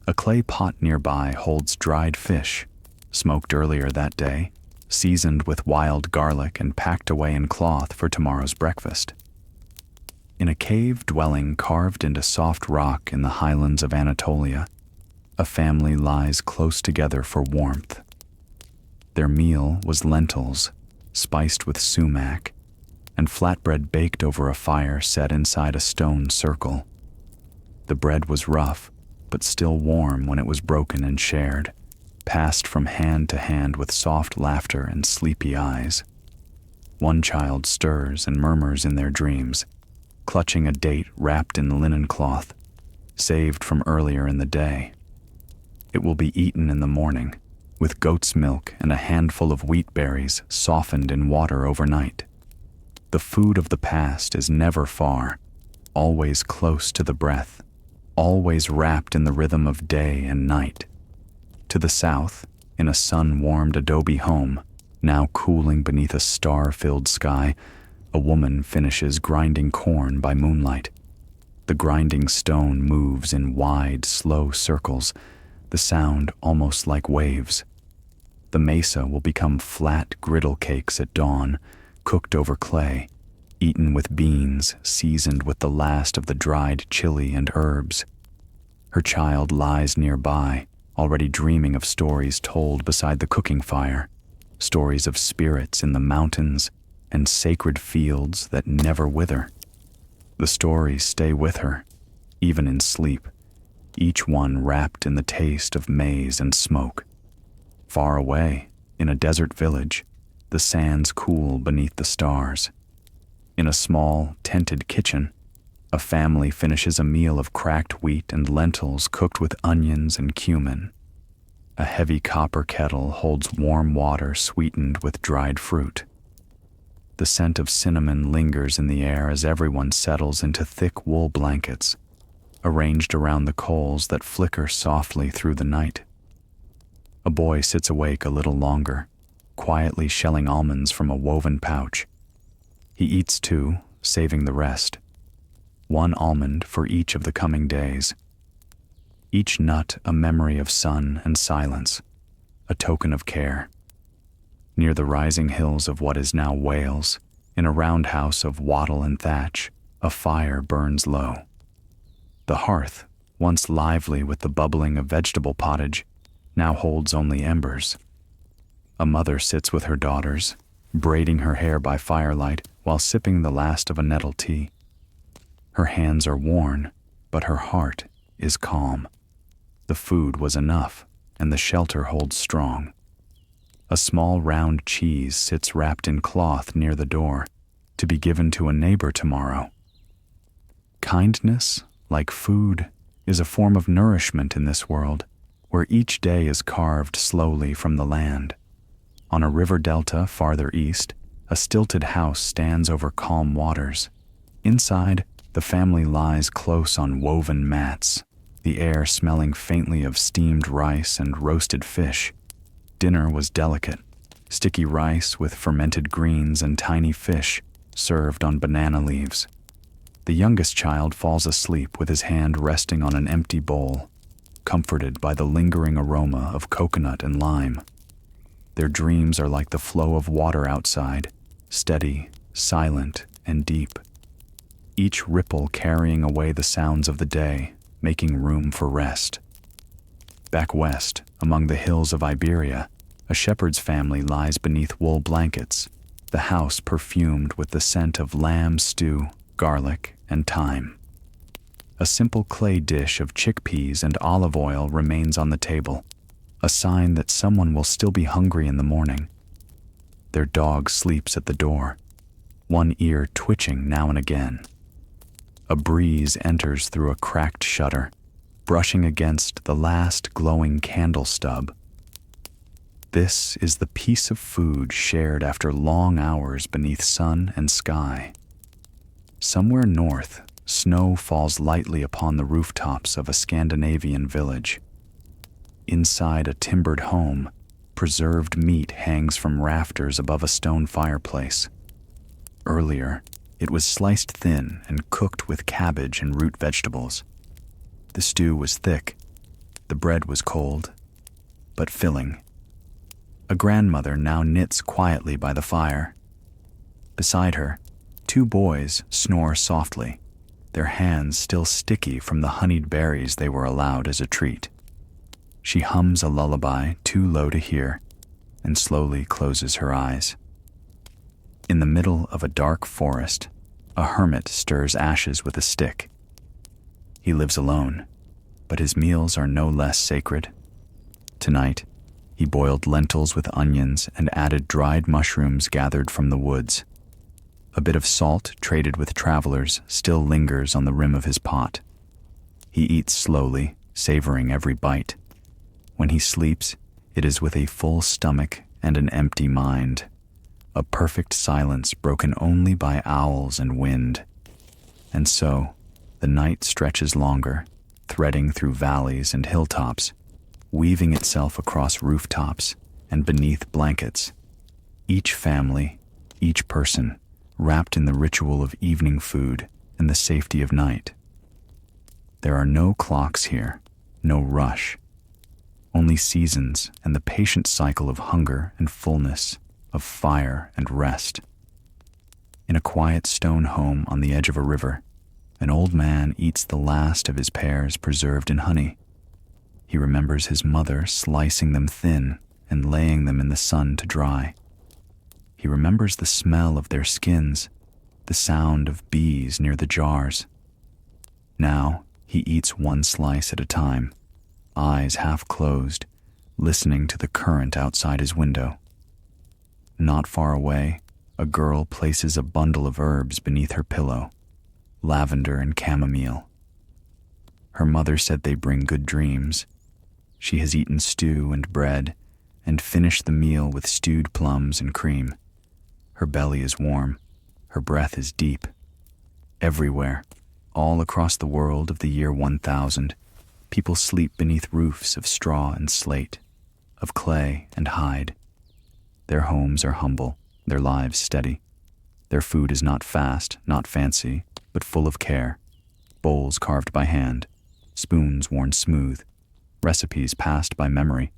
A clay pot nearby holds dried fish, smoked earlier that day, seasoned with wild garlic and packed away in cloth for tomorrow's breakfast. In a cave dwelling carved into soft rock in the highlands of Anatolia, a family lies close together for warmth. Their meal was lentils, spiced with sumac, and flatbread baked over a fire set inside a stone circle. The bread was rough, but still warm when it was broken and shared, passed from hand to hand with soft laughter and sleepy eyes. One child stirs and murmurs in their dreams, clutching a date wrapped in linen cloth, saved from earlier in the day. It will be eaten in the morning, with goat's milk and a handful of wheat berries softened in water overnight. The food of the past is never far, always close to the breath, always wrapped in the rhythm of day and night. To the south, in a sun-warmed adobe home, now cooling beneath a star-filled sky, a woman finishes grinding corn by moonlight. The grinding stone moves in wide, slow circles, the sound almost like waves. The mesa will become flat griddle cakes at dawn, cooked over clay, eaten with beans seasoned with the last of the dried chili and herbs. Her child lies nearby, already dreaming of stories told beside the cooking fire, stories of spirits in the mountains and sacred fields that never wither. The stories stay with her, even in sleep, each one wrapped in the taste of maize and smoke. Far away, in a desert village, the sands cool beneath the stars. In a small, tented kitchen, a family finishes a meal of cracked wheat and lentils cooked with onions and cumin. A heavy copper kettle holds warm water sweetened with dried fruit. The scent of cinnamon lingers in the air as everyone settles into thick wool blankets, arranged around the coals that flicker softly through the night. A boy sits awake a little longer, quietly shelling almonds from a woven pouch. He eats two, saving the rest. One almond for each of the coming days. Each nut a memory of sun and silence, a token of care. Near the rising hills of what is now Wales, in a roundhouse of wattle and thatch, a fire burns low. The hearth, once lively with the bubbling of vegetable pottage, now holds only embers. A mother sits with her daughters, braiding her hair by firelight while sipping the last of a nettle tea. Her hands are worn, but her heart is calm. The food was enough, and the shelter holds strong. A small round cheese sits wrapped in cloth near the door, to be given to a neighbor tomorrow. Kindness, like food, is a form of nourishment in this world, where each day is carved slowly from the land. On a river delta farther east, a stilted house stands over calm waters. Inside, the family lies close on woven mats, the air smelling faintly of steamed rice and roasted fish. Dinner was delicate, sticky rice with fermented greens and tiny fish served on banana leaves. The youngest child falls asleep with his hand resting on an empty bowl, comforted by the lingering aroma of coconut and lime. Their dreams are like the flow of water outside, steady, silent, and deep. Each ripple carrying away the sounds of the day, making room for rest. Back west, among the hills of Iberia, a shepherd's family lies beneath wool blankets, the house perfumed with the scent of lamb stew, garlic, and thyme. A simple clay dish of chickpeas and olive oil remains on the table, a sign that someone will still be hungry in the morning. Their dog sleeps at the door, one ear twitching now and again. A breeze enters through a cracked shutter, brushing against the last glowing candle stub. This is the piece of food shared after long hours beneath sun and sky. Somewhere north, snow falls lightly upon the rooftops of a Scandinavian village. Inside a timbered home, preserved meat hangs from rafters above a stone fireplace. Earlier, it was sliced thin and cooked with cabbage and root vegetables. The stew was thick, the bread was cold, but filling. A grandmother now knits quietly by the fire. Beside her, two boys snore softly, their hands still sticky from the honeyed berries they were allowed as a treat. She hums a lullaby too low to hear and slowly closes her eyes. In the middle of a dark forest, a hermit stirs ashes with a stick. He lives alone, but his meals are no less sacred. Tonight, he boiled lentils with onions and added dried mushrooms gathered from the woods. A bit of salt traded with travelers still lingers on the rim of his pot. He eats slowly, savoring every bite. When he sleeps, it is with a full stomach and an empty mind. A perfect silence broken only by owls and wind. And so, the night stretches longer, threading through valleys and hilltops, weaving itself across rooftops and beneath blankets. Each family, each person, wrapped in the ritual of evening food and the safety of night. There are no clocks here, no rush. Only seasons and the patient cycle of hunger and fullness, of fire and rest. In a quiet stone home on the edge of a river, an old man eats the last of his pears preserved in honey. He remembers his mother slicing them thin and laying them in the sun to dry. He remembers the smell of their skins, the sound of bees near the jars. Now he eats one slice at a time, eyes half closed, listening to the current outside his window. Not far away, a girl places a bundle of herbs beneath her pillow, lavender and chamomile. Her mother said they bring good dreams. She has eaten stew and bread and finished the meal with stewed plums and cream. Her belly is warm, her breath is deep. Everywhere, all across the world of the year 1000, people sleep beneath roofs of straw and slate, of clay and hide. Their homes are humble, their lives steady. Their food is not fast, not fancy, but full of care. Bowls carved by hand, spoons worn smooth, recipes passed by memory.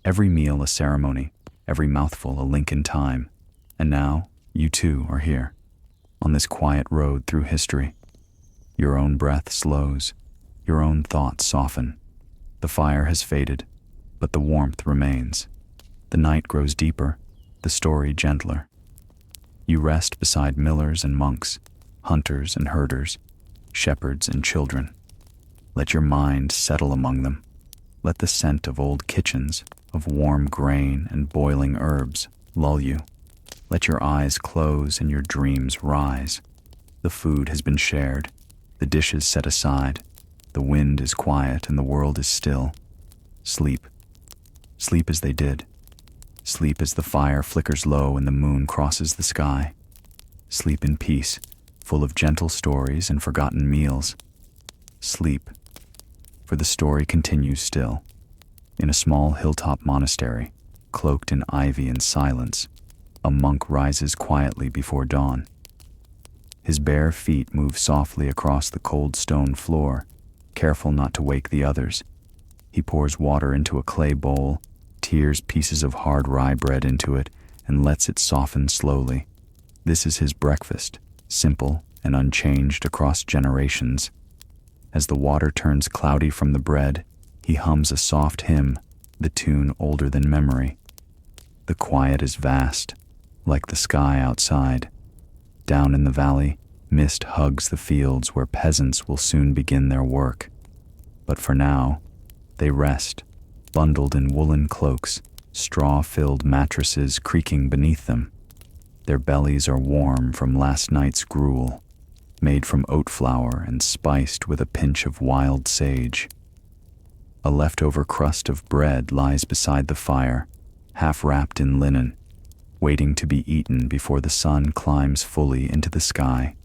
Every meal a ceremony, every mouthful a link in time. And now, you too are here, on this quiet road through history. Your own breath slows, your own thoughts soften. The fire has faded, but the warmth remains. The night grows deeper, the story gentler. You rest beside millers and monks, hunters and herders, shepherds and children. Let your mind settle among them. Let the scent of old kitchens, of warm grain and boiling herbs, lull you. Let your eyes close and your dreams rise. The food has been shared, the dishes set aside, the wind is quiet and the world is still. Sleep. Sleep as they did. Sleep as the fire flickers low and the moon crosses the sky. Sleep in peace, full of gentle stories and forgotten meals. Sleep, for the story continues still. In a small hilltop monastery, cloaked in ivy and silence, a monk rises quietly before dawn. His bare feet move softly across the cold stone floor, careful not to wake the others. He pours water into a clay bowl, tears pieces of hard rye bread into it, and lets it soften slowly. This is his breakfast, simple and unchanged across generations. As the water turns cloudy from the bread, he hums a soft hymn, the tune older than memory. The quiet is vast, like the sky outside. Down in the valley, mist hugs the fields where peasants will soon begin their work. But for now, they rest, bundled in woolen cloaks, straw-filled mattresses creaking beneath them. Their bellies are warm from last night's gruel, made from oat flour and spiced with a pinch of wild sage. A leftover crust of bread lies beside the fire, half wrapped in linen, waiting to be eaten before the sun climbs fully into the sky.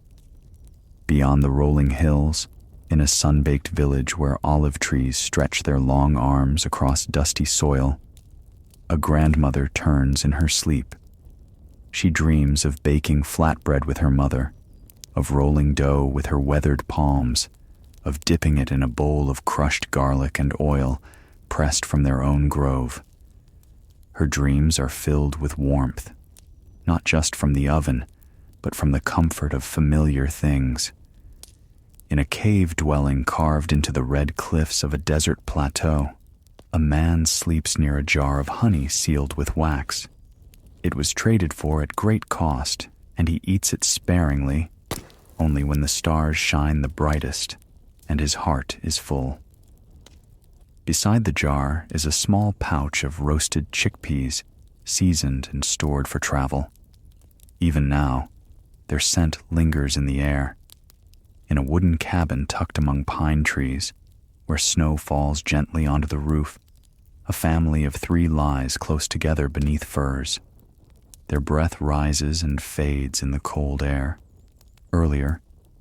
Beyond the rolling hills, in a sun-baked village where olive trees stretch their long arms across dusty soil, a grandmother turns in her sleep. She dreams of baking flatbread with her mother, of rolling dough with her weathered palms, of dipping it in a bowl of crushed garlic and oil pressed from their own grove. Her dreams are filled with warmth, not just from the oven, but from the comfort of familiar things. In a cave dwelling carved into the red cliffs of a desert plateau, a man sleeps near a jar of honey sealed with wax. It was traded for at great cost, and he eats it sparingly, only when the stars shine the brightest, and his heart is full. Beside the jar is a small pouch of roasted chickpeas, seasoned and stored for travel. Even now, their scent lingers in the air. In a wooden cabin tucked among pine trees, where snow falls gently onto the roof, a family of 3 lies close together beneath firs. Their breath rises and fades in the cold air. Earlier,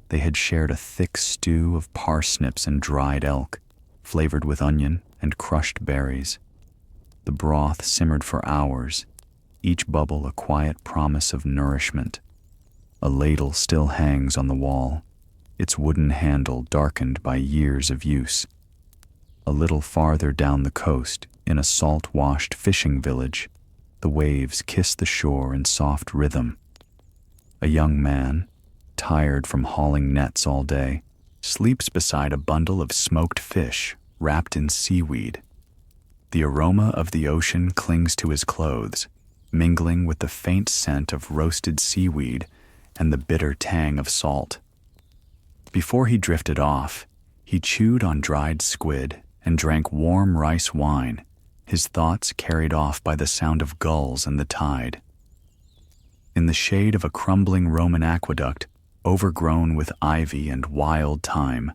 they had shared a thick stew of parsnips and dried elk, flavored with onion and crushed berries. The broth simmered for hours, each bubble a quiet promise of nourishment. A ladle still hangs on the wall, its wooden handle darkened by years of use. A little farther down the coast, in a salt-washed fishing village, the waves kiss the shore in soft rhythm. A young man, tired from hauling nets all day, sleeps beside a bundle of smoked fish wrapped in seaweed. The aroma of the ocean clings to his clothes, mingling with the faint scent of roasted seaweed and the bitter tang of salt. Before he drifted off, he chewed on dried squid and drank warm rice wine, his thoughts carried off by the sound of gulls and the tide. In the shade of a crumbling Roman aqueduct, overgrown with ivy and wild thyme,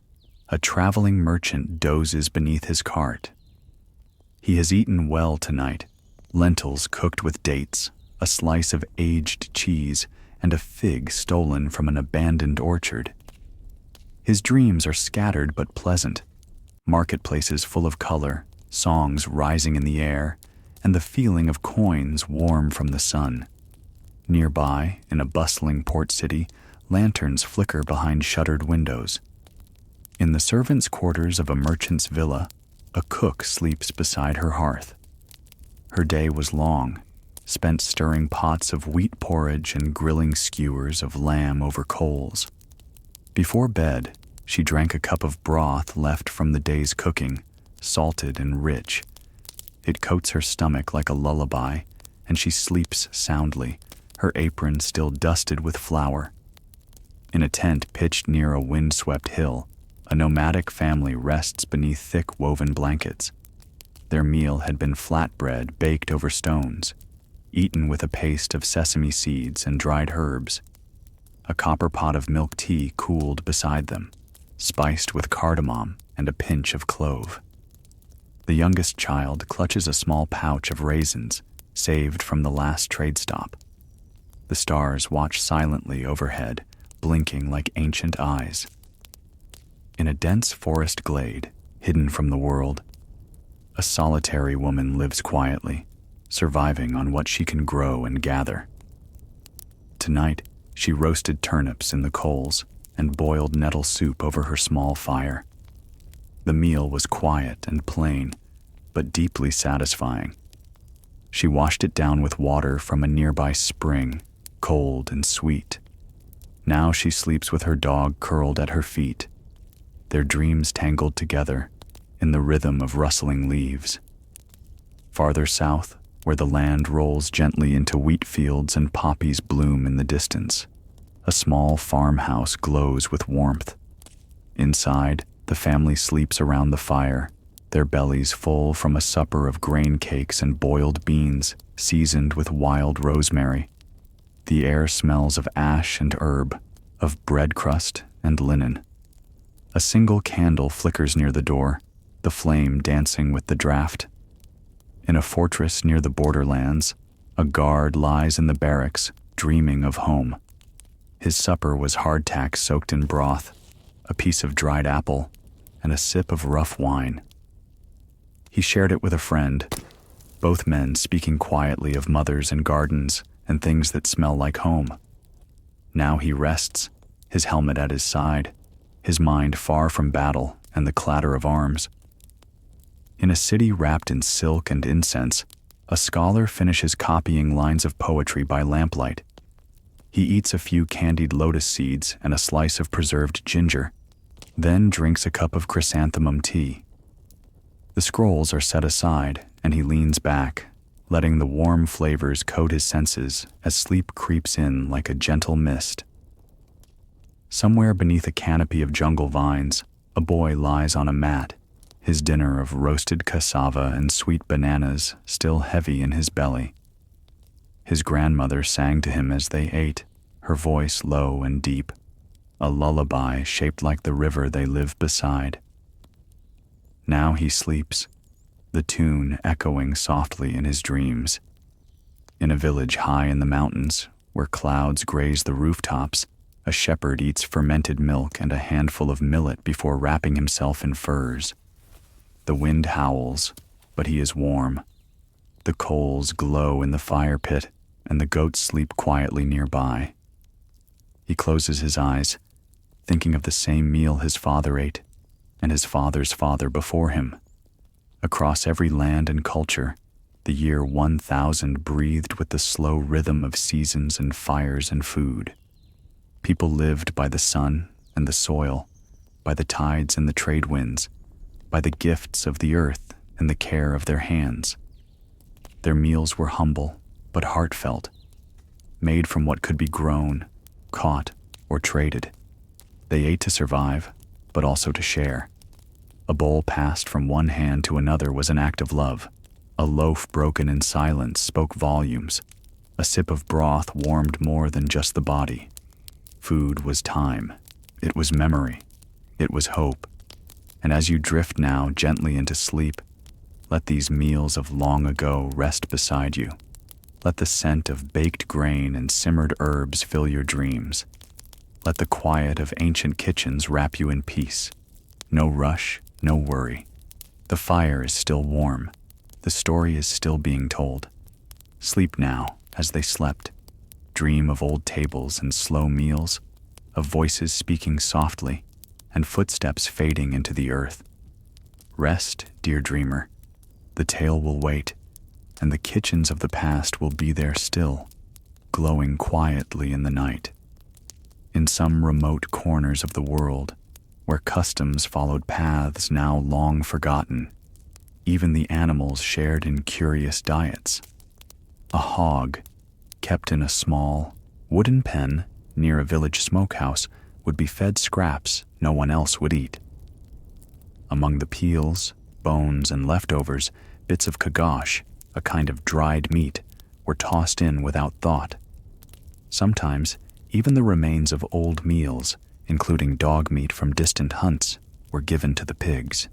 a traveling merchant dozes beneath his cart. He has eaten well tonight, lentils cooked with dates, a slice of aged cheese, and a fig stolen from an abandoned orchard. His dreams are scattered but pleasant, marketplaces full of color, songs rising in the air, and the feeling of coins warm from the sun. Nearby, in a bustling port city, lanterns flicker behind shuttered windows. In the servants' quarters of a merchant's villa, a cook sleeps beside her hearth. Her day was long, spent stirring pots of wheat porridge and grilling skewers of lamb over coals. Before bed, she drank a cup of broth left from the day's cooking, salted and rich. It coats her stomach like a lullaby, and she sleeps soundly, her apron still dusted with flour. In a tent pitched near a wind-swept hill, a nomadic family rests beneath thick woven blankets. Their meal had been flatbread baked over stones, eaten with a paste of sesame seeds and dried herbs. A copper pot of milk tea cooled beside them, spiced with cardamom and a pinch of clove. The youngest child clutches a small pouch of raisins, saved from the last trade stop. The stars watch silently overhead, blinking like ancient eyes. In a dense forest glade, hidden from the world, a solitary woman lives quietly, surviving on what she can grow and gather. Tonight, she roasted turnips in the coals and boiled nettle soup over her small fire. The meal was quiet and plain, but deeply satisfying. She washed it down with water from a nearby spring, cold and sweet. Now she sleeps with her dog curled at her feet, their dreams tangled together in the rhythm of rustling leaves. Farther south, where the land rolls gently into wheat fields and poppies bloom in the distance, a small farmhouse glows with warmth. Inside, the family sleeps around the fire, their bellies full from a supper of grain cakes and boiled beans seasoned with wild rosemary. The air smells of ash and herb, of bread crust and linen. A single candle flickers near the door, the flame dancing with the draft. In a fortress near the borderlands, a guard lies in the barracks, dreaming of home. His supper was hardtack soaked in broth, a piece of dried apple, and a sip of rough wine. He shared it with a friend, both men speaking quietly of mothers and gardens and things that smell like home. Now he rests, his helmet at his side, his mind far from battle and the clatter of arms. In a city wrapped in silk and incense, a scholar finishes copying lines of poetry by lamplight. He eats a few candied lotus seeds and a slice of preserved ginger, then drinks a cup of chrysanthemum tea. The scrolls are set aside, and he leans back, letting the warm flavors coat his senses as sleep creeps in like a gentle mist. Somewhere beneath a canopy of jungle vines, a boy lies on a mat, his dinner of roasted cassava and sweet bananas still heavy in his belly. His grandmother sang to him as they ate, her voice low and deep, a lullaby shaped like the river they live beside. Now he sleeps, the tune echoing softly in his dreams. In a village high in the mountains, where clouds graze the rooftops, a shepherd eats fermented milk and a handful of millet before wrapping himself in furs. The wind howls, but he is warm. The coals glow in the fire pit, and the goats sleep quietly nearby. He closes his eyes, thinking of the same meal his father ate, and his father's father before him. Across every land and culture, the year 1000 breathed with the slow rhythm of seasons and fires and food. People lived by the sun and the soil, by the tides and the trade winds, by the gifts of the earth and the care of their hands. Their meals were humble but heartfelt, made from what could be grown, caught, or traded. They ate to survive, but also to share. A bowl passed from one hand to another was an act of love. A loaf broken in silence spoke volumes. A sip of broth warmed more than just the body. Food was time. It was memory. It was hope. And as you drift now gently into sleep, let these meals of long ago rest beside you. Let the scent of baked grain and simmered herbs fill your dreams. Let the quiet of ancient kitchens wrap you in peace. No rush, no worry. The fire is still warm. The story is still being told. Sleep now, as they slept. Dream of old tables and slow meals, of voices speaking softly, and footsteps fading into the earth. Rest, dear dreamer. The tale will wait, and the kitchens of the past will be there still, glowing quietly in the night. In some remote corners of the world, where customs followed paths now long forgotten, even the animals shared in curious diets. A hog, kept in a small, wooden pen near a village smokehouse, would be fed scraps no one else would eat. Among the peels, bones, and leftovers, bits of kagosh, a kind of dried meat, were tossed in without thought. Sometimes, even the remains of old meals, including dog meat from distant hunts, were given to the pigs.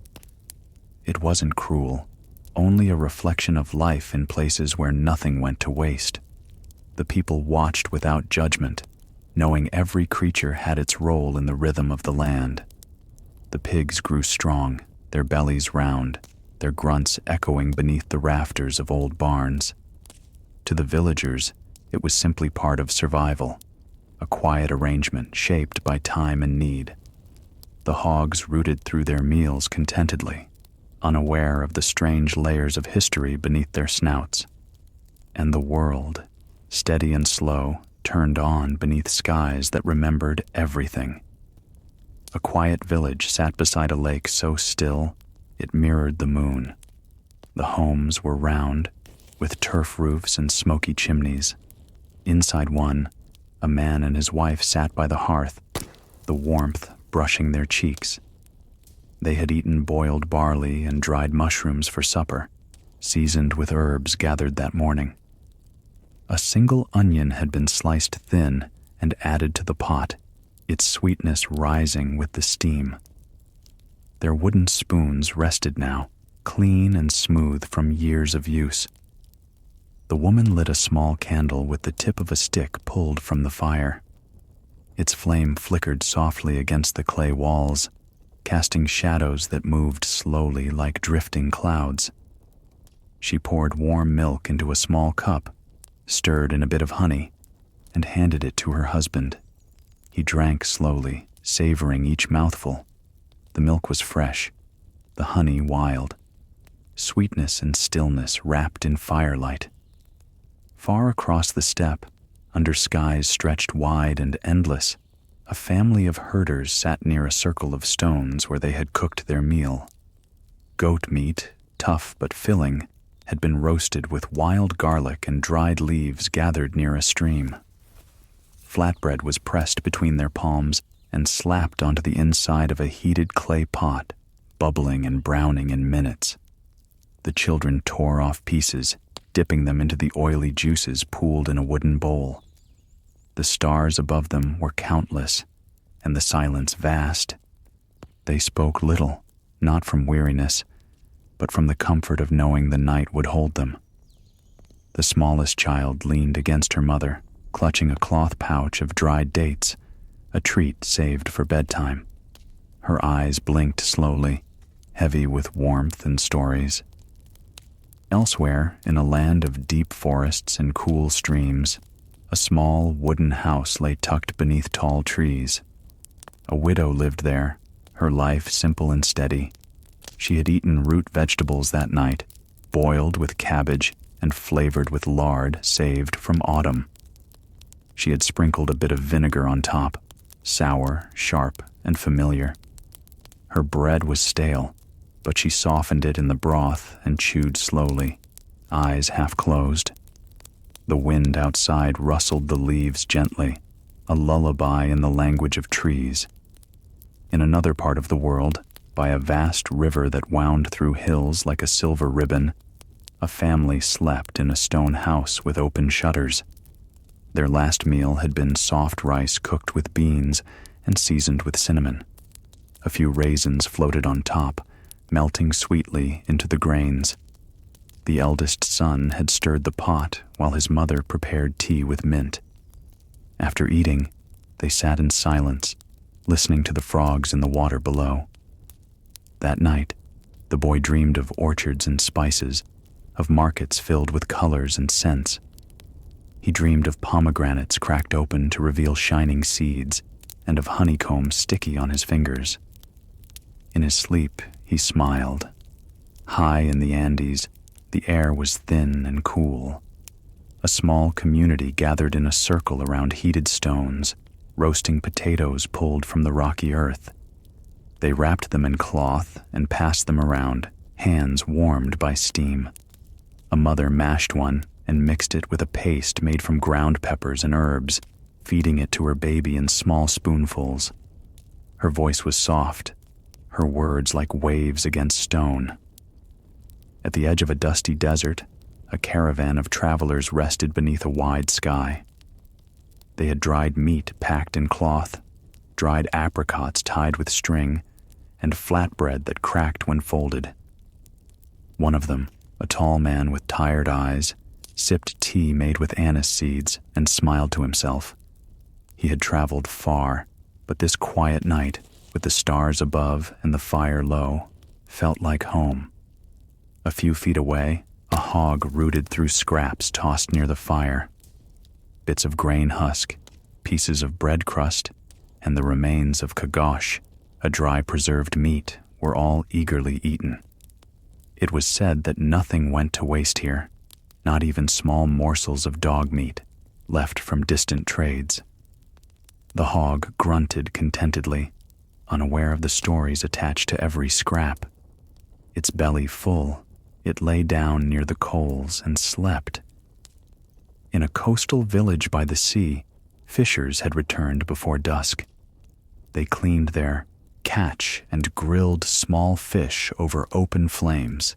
It wasn't cruel, only a reflection of life in places where nothing went to waste. The people watched without judgment, knowing every creature had its role in the rhythm of the land. The pigs grew strong, their bellies round, their grunts echoing beneath the rafters of old barns. To the villagers, it was simply part of survival, a quiet arrangement shaped by time and need. The hogs rooted through their meals contentedly, unaware of the strange layers of history beneath their snouts. And the world, steady and slow, turned on beneath skies that remembered everything. A quiet village sat beside a lake so still it mirrored the moon. The homes were round, with turf roofs and smoky chimneys. Inside one, a man and his wife sat by the hearth, the warmth brushing their cheeks. They had eaten boiled barley and dried mushrooms for supper, seasoned with herbs gathered that morning. A single onion had been sliced thin and added to the pot, its sweetness rising with the steam. Their wooden spoons rested now, clean and smooth from years of use. The woman lit a small candle with the tip of a stick pulled from the fire. Its flame flickered softly against the clay walls, casting shadows that moved slowly like drifting clouds. She poured warm milk into a small cup, stirred in a bit of honey, and handed it to her husband. He drank slowly, savoring each mouthful. The milk was fresh, the honey wild, sweetness and stillness wrapped in firelight. Far across the steppe, under skies stretched wide and endless, a family of herders sat near a circle of stones where they had cooked their meal. Goat meat, tough but filling, had been roasted with wild garlic and dried leaves gathered near a stream. Flatbread was pressed between their palms and slapped onto the inside of a heated clay pot, bubbling and browning in minutes. The children tore off pieces, dipping them into the oily juices pooled in a wooden bowl. The stars above them were countless, and the silence vast. They spoke little, not from weariness, but from the comfort of knowing the night would hold them. The smallest child leaned against her mother, clutching a cloth pouch of dried dates, a treat saved for bedtime. Her eyes blinked slowly, heavy with warmth and stories. Elsewhere, in a land of deep forests and cool streams, a small wooden house lay tucked beneath tall trees. A widow lived there, her life simple and steady. She had eaten root vegetables that night, boiled with cabbage and flavored with lard saved from autumn. She had sprinkled a bit of vinegar on top, sour, sharp, and familiar. Her bread was stale, but she softened it in the broth and chewed slowly, eyes half closed. The wind outside rustled the leaves gently, a lullaby in the language of trees. In another part of the world, by a vast river that wound through hills like a silver ribbon, a family slept in a stone house with open shutters. Their last meal had been soft rice cooked with beans and seasoned with cinnamon. A few raisins floated on top, melting sweetly into the grains. The eldest son had stirred the pot while his mother prepared tea with mint. After eating, they sat in silence, listening to the frogs in the water below. That night, the boy dreamed of orchards and spices, of markets filled with colors and scents. He dreamed of pomegranates cracked open to reveal shining seeds, and of honeycomb sticky on his fingers. In his sleep, he smiled. High in the Andes, the air was thin and cool. A small community gathered in a circle around heated stones, roasting potatoes pulled from the rocky earth. They wrapped them in cloth and passed them around, hands warmed by steam. A mother mashed one and mixed it with a paste made from ground peppers and herbs, feeding it to her baby in small spoonfuls. Her voice was soft, her words like waves against stone. At the edge of a dusty desert, a caravan of travelers rested beneath a wide sky. They had dried meat packed in cloth, dried apricots tied with string, and flatbread that cracked when folded. One of them, a tall man with tired eyes, sipped tea made with anise seeds and smiled to himself. He had traveled far, but this quiet night, with the stars above and the fire low, felt like home. A few feet away, a hog rooted through scraps tossed near the fire. Bits of grain husk, pieces of bread crust, and the remains of kagosh, a dry preserved meat, were all eagerly eaten. It was said that nothing went to waste here, not even small morsels of dog meat, left from distant trades. The hog grunted contentedly, unaware of the stories attached to every scrap. Its belly full, it lay down near the coals and slept. In a coastal village by the sea, fishers had returned before dusk. They cleaned their catch and grilled small fish over open flames,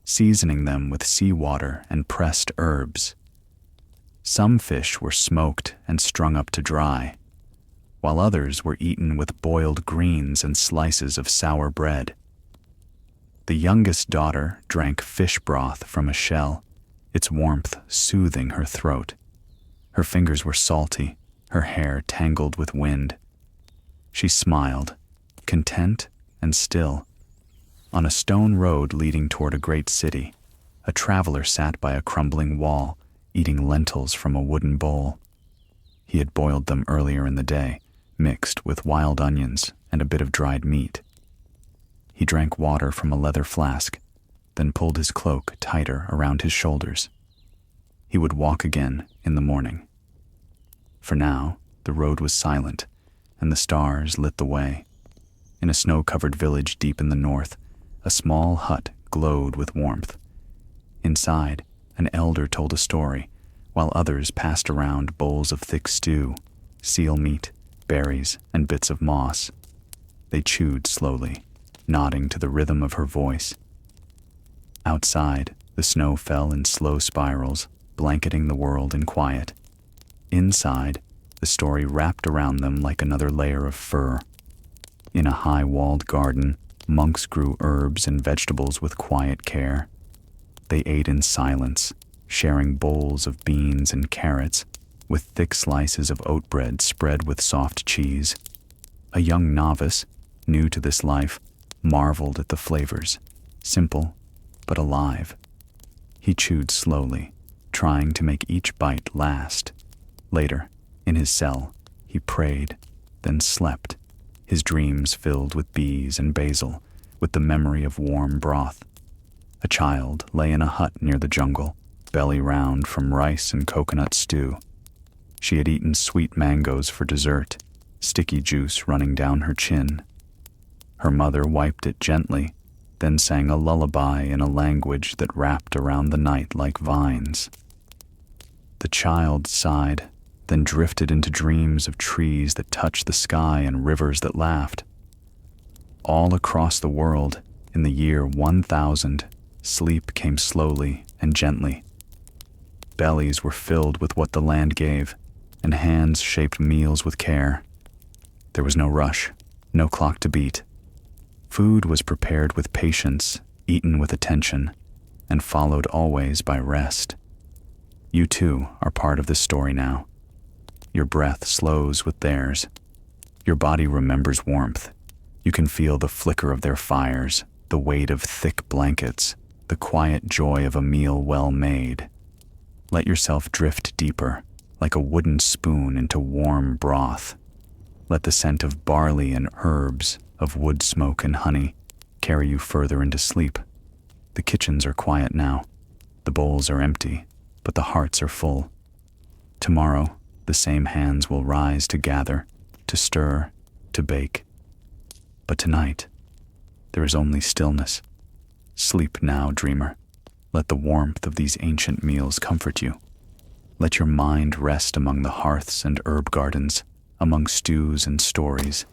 seasoning them with seawater and pressed herbs. Some fish were smoked and strung up to dry, while others were eaten with boiled greens and slices of sour bread. The youngest daughter drank fish broth from a shell, its warmth soothing her throat. Her fingers were salty, her hair tangled with wind. She smiled, content and still. On a stone road leading toward a great city, a traveler sat by a crumbling wall, eating lentils from a wooden bowl. He had boiled them earlier in the day, mixed with wild onions and a bit of dried meat. He drank water from a leather flask, then pulled his cloak tighter around his shoulders. He would walk again in the morning. For now, the road was silent, and the stars lit the way. In a snow-covered village deep in the north, a small hut glowed with warmth. Inside, an elder told a story, while others passed around bowls of thick stew, seal meat, berries, and bits of moss. They chewed slowly, nodding to the rhythm of her voice. Outside, the snow fell in slow spirals, blanketing the world in quiet. Inside, the story wrapped around them like another layer of fur. In a high-walled garden, monks grew herbs and vegetables with quiet care. They ate in silence, sharing bowls of beans and carrots, with thick slices of oat bread spread with soft cheese. A young novice, new to this life, marveled at the flavors, simple but alive. He chewed slowly, trying to make each bite last. Later, in his cell, he prayed, then slept, his dreams filled with bees and basil, with the memory of warm broth. A child lay in a hut near the jungle, belly round from rice and coconut stew. She had eaten sweet mangoes for dessert, sticky juice running down her chin. Her mother wiped it gently, then sang a lullaby in a language that wrapped around the night like vines. The child sighed, then drifted into dreams of trees that touched the sky and rivers that laughed. All across the world, in the year 1000, sleep came slowly and gently. Bellies were filled with what the land gave, and hands shaped meals with care. There was no rush, no clock to beat. Food was prepared with patience, eaten with attention, and followed always by rest. You too are part of this story now. Your breath slows with theirs. Your body remembers warmth. You can feel the flicker of their fires, the weight of thick blankets, the quiet joy of a meal well made. Let yourself drift deeper, like a wooden spoon into warm broth. Let the scent of barley and herbs, of wood smoke and honey, carry you further into sleep. The kitchens are quiet now. The bowls are empty, but the hearts are full. Tomorrow, the same hands will rise to gather, to stir, to bake. But tonight, there is only stillness. Sleep now, dreamer. Let the warmth of these ancient meals comfort you. Let your mind rest among the hearths and herb gardens, among stews and stories,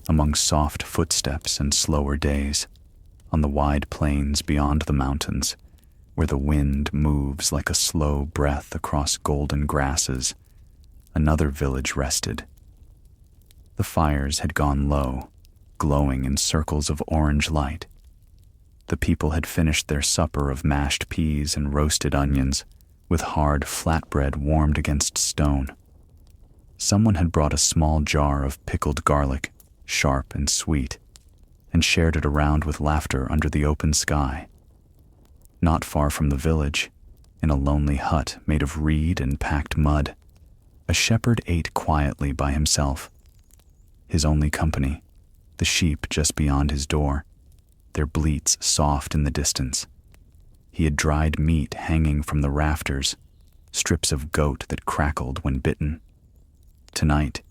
among soft footsteps and slower days, on the wide plains beyond the mountains, where the wind moves like a slow breath across golden grasses. Another village rested. The fires had gone low, glowing in circles of orange light. The people had finished their supper of mashed peas and roasted onions, with hard flatbread warmed against stone. Someone had brought a small jar of pickled garlic, sharp and sweet, and shared it around with laughter under the open sky. Not far from the village, in a lonely hut made of reed and packed mud, a shepherd ate quietly by himself. His only company, the sheep just beyond his door, their bleats soft in the distance. He had dried meat hanging from the rafters, strips of goat that crackled when bitten. Tonight,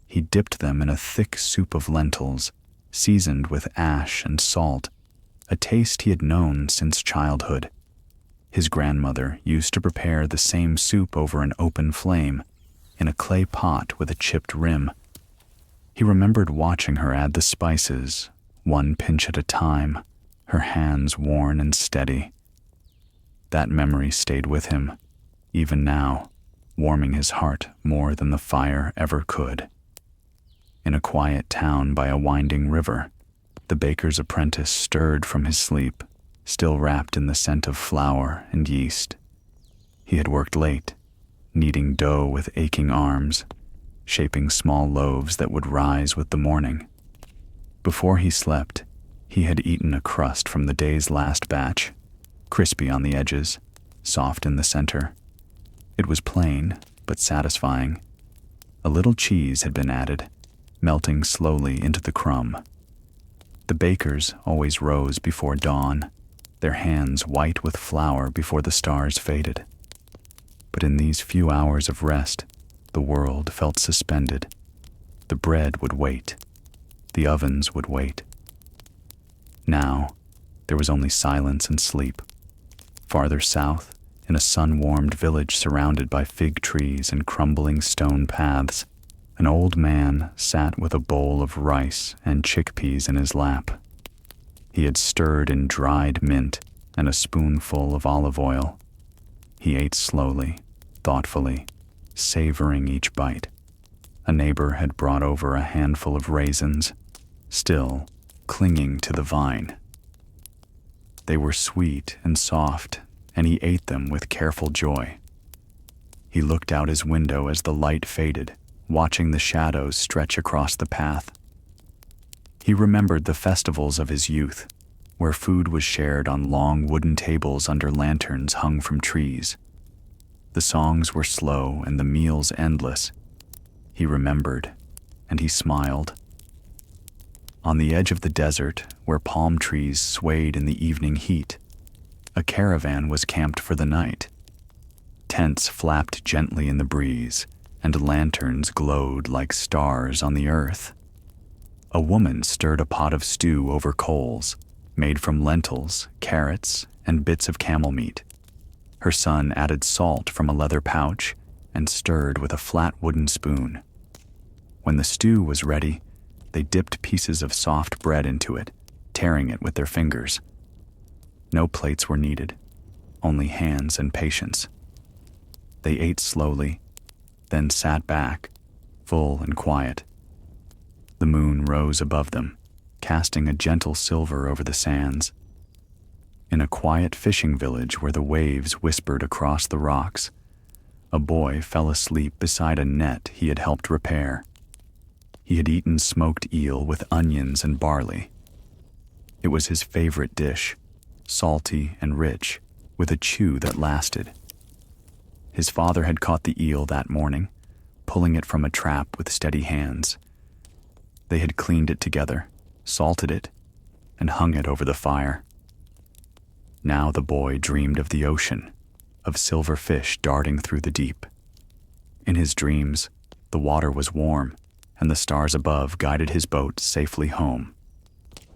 he dipped them in a thick soup of lentils, seasoned with ash and salt, a taste he had known since childhood. His grandmother used to prepare the same soup over an open flame, in a clay pot with a chipped rim. He remembered watching her add the spices, one pinch at a time, her hands worn and steady. That memory stayed with him, even now, warming his heart more than the fire ever could. In a quiet town by a winding river, The baker's apprentice stirred from his sleep, still wrapped in the scent of flour and yeast. He had worked late, kneading dough with aching arms, shaping small loaves that would rise with the morning. Before he slept, he had eaten a crust from the day's last batch, crispy on the edges, soft in the center. It was plain, but satisfying. A little cheese had been added, melting slowly into the crumb. The bakers always rose before dawn, their hands white with flour before the stars faded. But in these few hours of rest, the world felt suspended. The bread would wait. The ovens would wait. Now, there was only silence and sleep. Farther south, in a sun-warmed village surrounded by fig trees and crumbling stone paths, an old man sat with a bowl of rice and chickpeas in his lap. He had stirred in dried mint and a spoonful of olive oil. He ate slowly, thoughtfully, savoring each bite. A neighbor had brought over a handful of raisins, still clinging to the vine. They were sweet and soft, and he ate them with careful joy. He looked out his window as the light faded, watching the shadows stretch across the path. He remembered the festivals of his youth, where food was shared on long wooden tables under lanterns hung from trees. The songs were slow and the meals endless. He remembered, and he smiled. On the edge of the desert, where palm trees swayed in the evening heat, a caravan was camped for the night. Tents flapped gently in the breeze, and lanterns glowed like stars on the earth. A woman stirred a pot of stew over coals, made from lentils, carrots, and bits of camel meat. Her son added salt from a leather pouch and stirred with a flat wooden spoon. When the stew was ready, they dipped pieces of soft bread into it, tearing it with their fingers. No plates were needed, only hands and patience. They ate slowly, then sat back, full and quiet. The moon rose above them, casting a gentle silver over the sands. In a quiet fishing village where the waves whispered across the rocks, a boy fell asleep beside a net he had helped repair. He had eaten smoked eel with onions and barley. It was his favorite dish, salty and rich, with a chew that lasted. His father had caught the eel that morning, pulling it from a trap with steady hands. They had cleaned it together, salted it, and hung it over the fire. Now the boy dreamed of the ocean, of silver fish darting through the deep. In his dreams, the water was warm, and the stars above guided his boat safely home.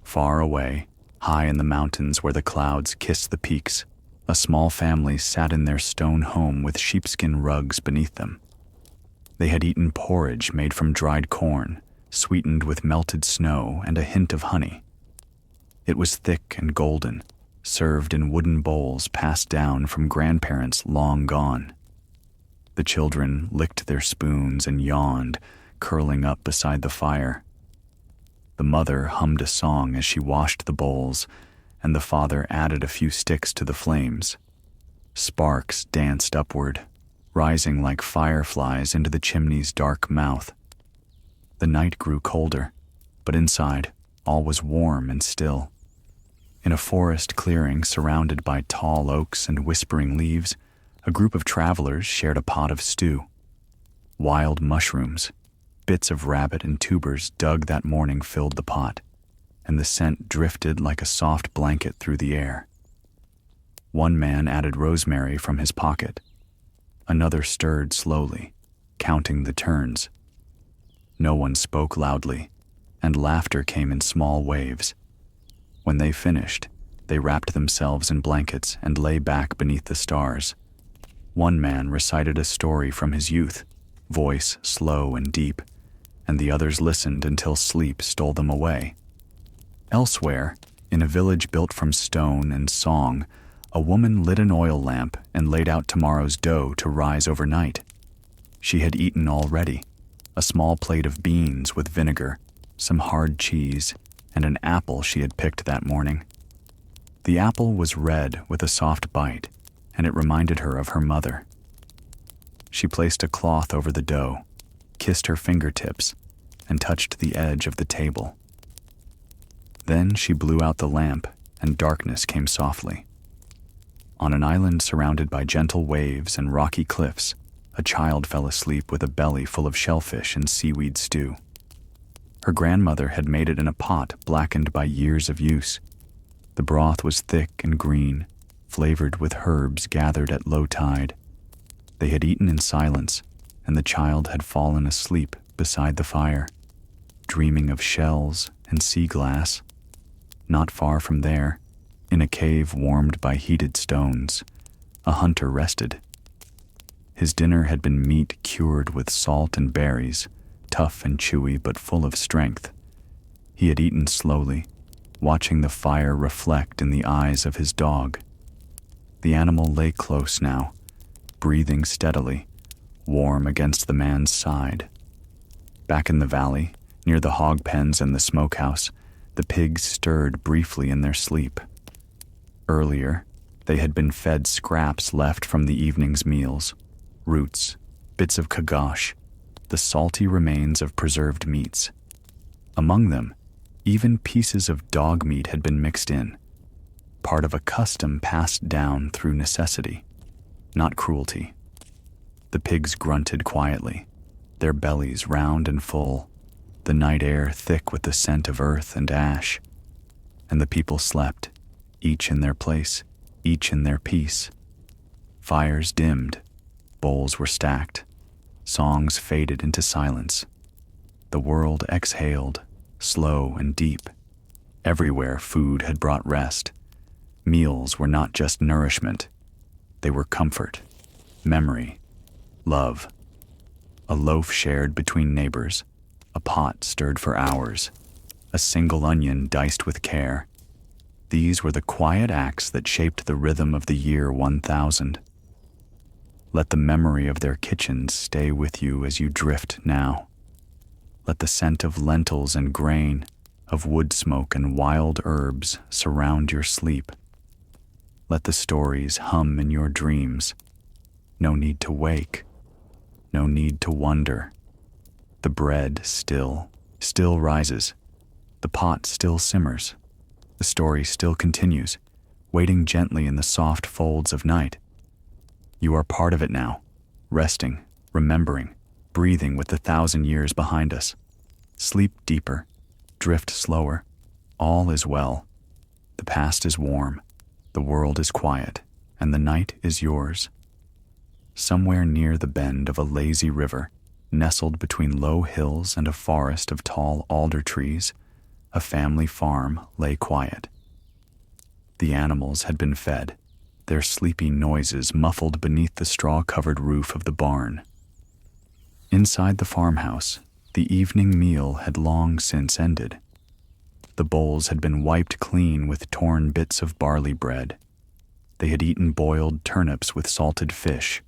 Far away, high in the mountains where the clouds kissed the peaks, a small family sat in their stone home with sheepskin rugs beneath them. They had eaten porridge made from dried corn, sweetened with melted snow and a hint of honey. It was thick and golden, served in wooden bowls passed down from grandparents long gone. The children licked their spoons and yawned, curling up beside the fire. The mother hummed a song as she washed the bowls, and the father added a few sticks to the flames. Sparks danced upward, rising like fireflies into the chimney's dark mouth. The night grew colder, but inside, all was warm and still. In a forest clearing surrounded by tall oaks and whispering leaves, a group of travelers shared a pot of stew. Wild mushrooms, bits of rabbit and tubers dug that morning filled the pot, and the scent drifted like a soft blanket through the air. One man added rosemary from his pocket. Another stirred slowly, counting the turns. No one spoke loudly, and laughter came in small waves. When they finished, they wrapped themselves in blankets and lay back beneath the stars. One man recited a story from his youth, voice slow and deep, and the others listened until sleep stole them away. Elsewhere, in a village built from stone and song, a woman lit an oil lamp and laid out tomorrow's dough to rise overnight. She had eaten already, a small plate of beans with vinegar, some hard cheese, and an apple she had picked that morning. The apple was red with a soft bite, and it reminded her of her mother. She placed a cloth over the dough, kissed her fingertips, and touched the edge of the table. Then she blew out the lamp, and darkness came softly. On an island surrounded by gentle waves and rocky cliffs, a child fell asleep with a belly full of shellfish and seaweed stew. Her grandmother had made it in a pot blackened by years of use. The broth was thick and green, flavored with herbs gathered at low tide. They had eaten in silence, and the child had fallen asleep beside the fire, dreaming of shells and sea glass. Not far from there, in a cave warmed by heated stones, a hunter rested. His dinner had been meat cured with salt and berries, tough and chewy but full of strength. He had eaten slowly, watching the fire reflect in the eyes of his dog. The animal lay close now, breathing steadily, warm against the man's side. Back in the valley, near the hog pens and the smokehouse, the pigs stirred briefly in their sleep. Earlier, they had been fed scraps left from the evening's meals, roots, bits of kagosh, the salty remains of preserved meats. Among them, even pieces of dog meat had been mixed in, part of a custom passed down through necessity, not cruelty. The pigs grunted quietly, their bellies round and full, the night air thick with the scent of earth and ash, and the people slept, each in their place, each in their piece. Fires dimmed, bowls were stacked, songs faded into silence. The world exhaled, slow and deep. Everywhere food had brought rest. Meals were not just nourishment, they were comfort, memory, love. A loaf shared between neighbors, a pot stirred for hours, a single onion diced with care. These were the quiet acts that shaped the rhythm of the year 1000. Let the memory of their kitchens stay with you as you drift now. Let the scent of lentils and grain, of wood smoke and wild herbs surround your sleep. Let the stories hum in your dreams. No need to wake, no need to wonder. The bread still rises. The pot still simmers. The story still continues, waiting gently in the soft folds of night. You are part of it now, resting, remembering, breathing with the 1,000 years behind us. Sleep deeper, drift slower. All is well. The past is warm, the world is quiet, and the night is yours. Somewhere near the bend of a lazy river, nestled between low hills and a forest of tall alder trees, a family farm lay quiet. The animals had been fed, their sleepy noises muffled beneath the straw-covered roof of the barn. Inside the farmhouse, the evening meal had long since ended. The bowls had been wiped clean with torn bits of barley bread. They had eaten boiled turnips with salted fish,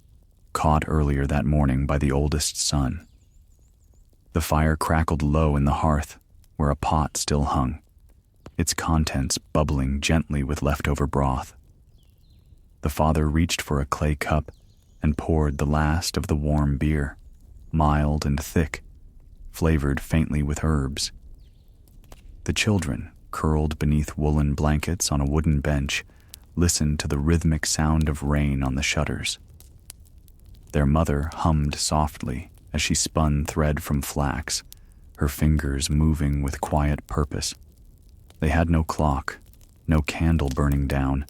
caught earlier that morning by the oldest son. The fire crackled low in the hearth, where a pot still hung, its contents bubbling gently with leftover broth. The father reached for a clay cup and poured the last of the warm beer, mild and thick, flavored faintly with herbs. The children, curled beneath woolen blankets on a wooden bench, listened to the rhythmic sound of rain on the shutters. Their mother hummed softly as she spun thread from flax, her fingers moving with quiet purpose. They had no clock, no candle burning down,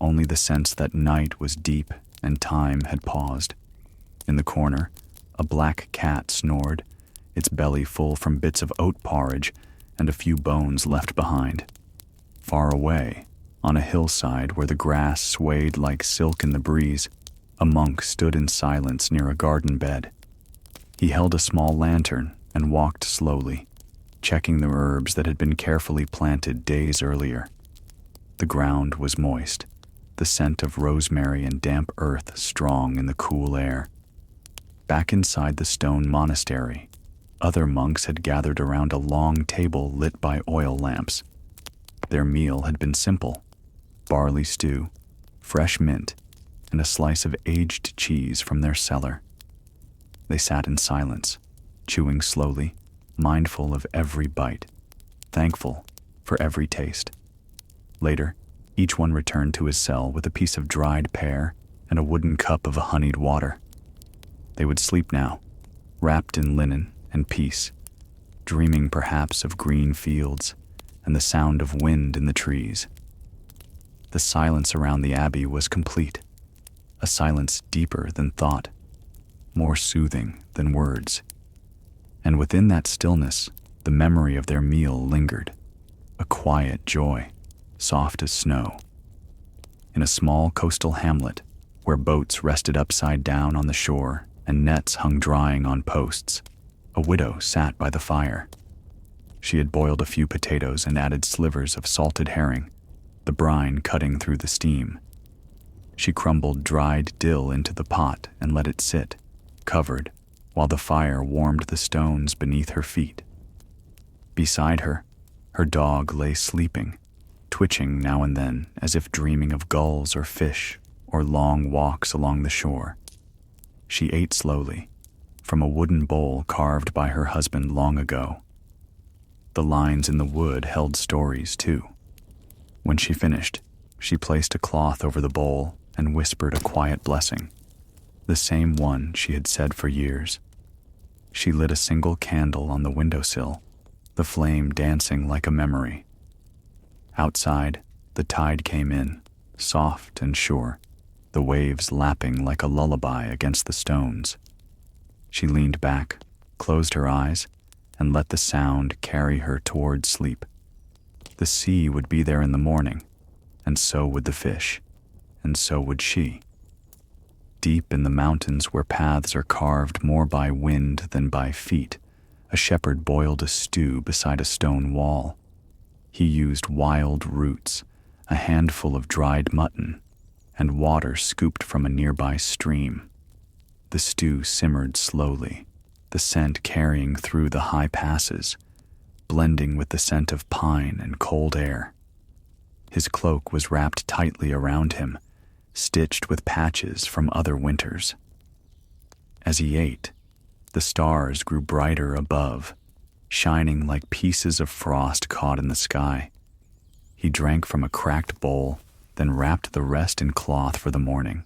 only the sense that night was deep and time had paused. In the corner, a black cat snored, its belly full from bits of oat porridge and a few bones left behind. Far away, on a hillside where the grass swayed like silk in the breeze, a monk stood in silence near a garden bed. He held a small lantern and walked slowly, checking the herbs that had been carefully planted days earlier. The ground was moist, the scent of rosemary and damp earth strong in the cool air. Back inside the stone monastery, Other monks had gathered around a long table lit by oil lamps. Their meal had been simple: barley stew, fresh mint, and a slice of aged cheese from their cellar. They sat in silence, chewing slowly, mindful of every bite, thankful for every taste. Later, each one returned to his cell with a piece of dried pear and a wooden cup of a honeyed water. They would sleep now, wrapped in linen and peace, dreaming perhaps of green fields and the sound of wind in the trees. The silence around the abbey was complete, a silence deeper than thought, more soothing than words. And within that stillness, the memory of their meal lingered, a quiet joy, soft as snow. In a small coastal hamlet, where boats rested upside down on the shore and nets hung drying on posts, a widow sat by the fire. She had boiled a few potatoes and added slivers of salted herring, the brine cutting through the steam. She crumbled dried dill into the pot and let it sit, covered, while the fire warmed the stones beneath her feet. Beside her, her dog lay sleeping, twitching now and then as if dreaming of gulls or fish or long walks along the shore. She ate slowly, from a wooden bowl carved by her husband long ago. The lines in the wood held stories, too. When she finished, she placed a cloth over the bowl and whispered a quiet blessing, the same one she had said for years. She lit a single candle on the windowsill, the flame dancing like a memory. Outside, the tide came in, soft and sure, the waves lapping like a lullaby against the stones. She leaned back, closed her eyes, and let the sound carry her toward sleep. The sea would be there in the morning, and so would the fish, and so would she. Deep in the mountains where paths are carved more by wind than by feet, a shepherd boiled a stew beside a stone wall. He used wild roots, a handful of dried mutton, and water scooped from a nearby stream. The stew simmered slowly, the scent carrying through the high passes, blending with the scent of pine and cold air. His cloak was wrapped tightly around him, stitched with patches from other winters. As he ate, the stars grew brighter above, shining like pieces of frost caught in the sky. He drank from a cracked bowl, then wrapped the rest in cloth for the morning.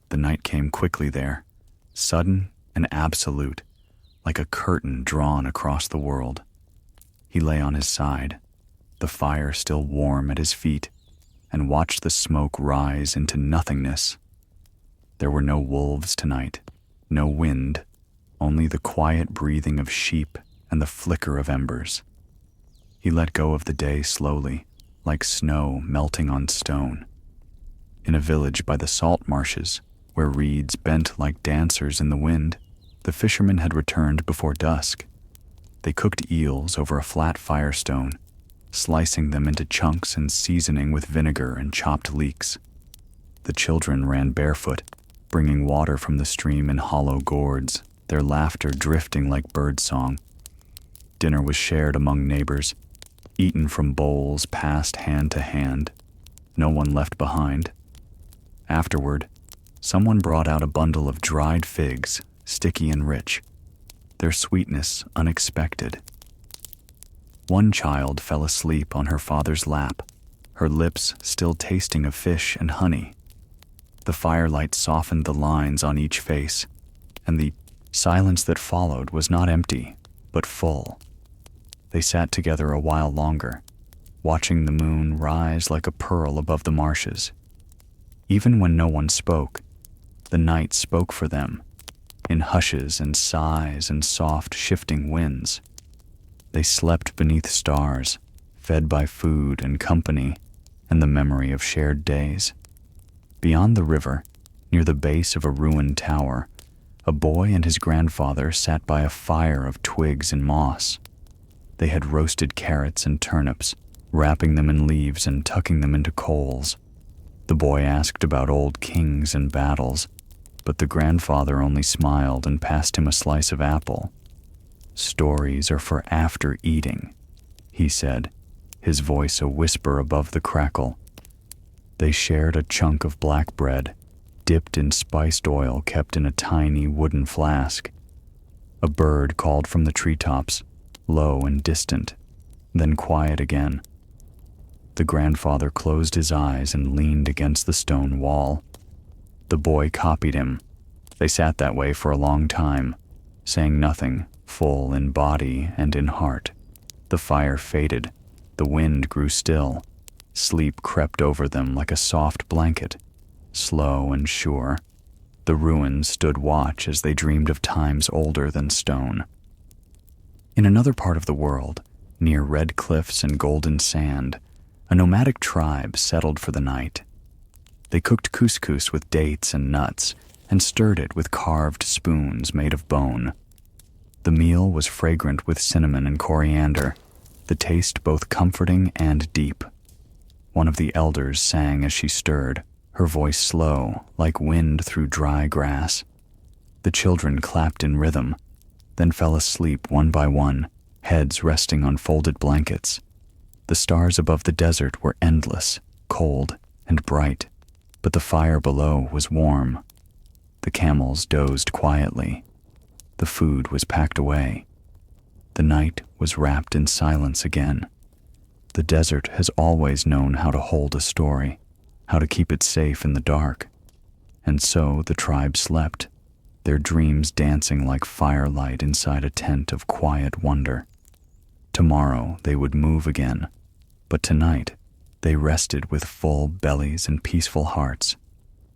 The night came quickly there, sudden and absolute, like a curtain drawn across the world. He lay on his side, the fire still warm at his feet, and watched the smoke rise into nothingness. There were no wolves tonight, no wind, only the quiet breathing of sheep and the flicker of embers. He let go of the day slowly, like snow melting on stone. In a village by the salt marshes, where reeds bent like dancers in the wind, the fishermen had returned before dusk. They cooked eels over a flat firestone, slicing them into chunks and seasoning with vinegar and chopped leeks. The children ran barefoot, bringing water from the stream in hollow gourds, their laughter drifting like birdsong. Dinner was shared among neighbors, eaten from bowls passed hand to hand, no one left behind. Afterward, someone brought out a bundle of dried figs, sticky and rich, their sweetness unexpected. One child fell asleep on her father's lap, her lips still tasting of fish and honey. The firelight softened the lines on each face, and the silence that followed was not empty, but full. They sat together a while longer, watching the moon rise like a pearl above the marshes. Even when no one spoke, the night spoke for them, in hushes and sighs and soft shifting winds. They slept beneath stars, fed by food and company and the memory of shared days. Beyond the river, near the base of a ruined tower, a boy and his grandfather sat by a fire of twigs and moss. They had roasted carrots and turnips, wrapping them in leaves and tucking them into coals. The boy asked about old kings and battles, but the grandfather only smiled and passed him a slice of apple. "Stories are for after eating," he said, his voice a whisper above the crackle. They shared a chunk of black bread, dipped in spiced oil kept in a tiny wooden flask. A bird called from the treetops, low and distant, then quiet again. The grandfather closed his eyes and leaned against the stone wall. The boy copied him. They sat that way for a long time, saying nothing, full in body and in heart. The fire faded. The wind grew still. Sleep crept over them like a soft blanket, slow and sure. The ruins stood watch as they dreamed of times older than stone. In another part of the world, near red cliffs and golden sand, a nomadic tribe settled for the night. They cooked couscous with dates and nuts and stirred it with carved spoons made of bone. The meal was fragrant with cinnamon and coriander, the taste both comforting and deep. One of the elders sang as she stirred, her voice slow, like wind through dry grass. The children clapped in rhythm, then fell asleep one by one, heads resting on folded blankets. The stars above the desert were endless, cold, and bright, but the fire below was warm. The camels dozed quietly. The food was packed away. The night was wrapped in silence again. The desert has always known how to hold a story, how to keep it safe in the dark. And so the tribe slept, their dreams dancing like firelight inside a tent of quiet wonder. Tomorrow they would move again, but tonight they rested with full bellies and peaceful hearts.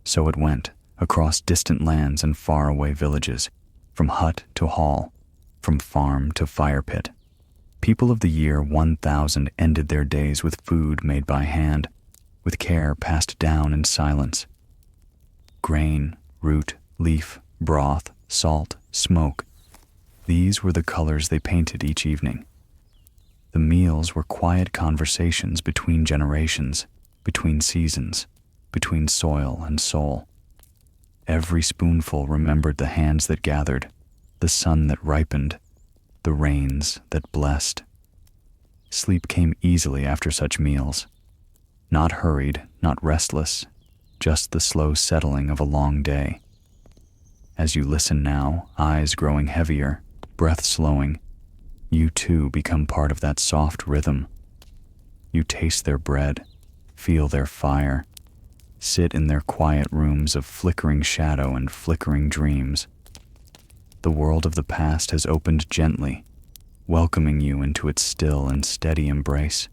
So it went, across distant lands and faraway villages, from hut to hall, from farm to fire pit. People of the year 1000 ended their days with food made by hand, with care passed down in silence. Grain, root, leaf, broth, salt, smoke, these were the colors they painted each evening. The meals were quiet conversations between generations, between seasons, between soil and soul. Every spoonful remembered the hands that gathered, the sun that ripened, the rains that blessed. Sleep came easily after such meals. Not hurried, not restless, just the slow settling of a long day. As you listen now, eyes growing heavier, breath slowing, you too become part of that soft rhythm. You taste their bread, feel their fire, sit in their quiet rooms of flickering shadow and flickering dreams. The world of the past has opened gently, welcoming you into its still and steady embrace.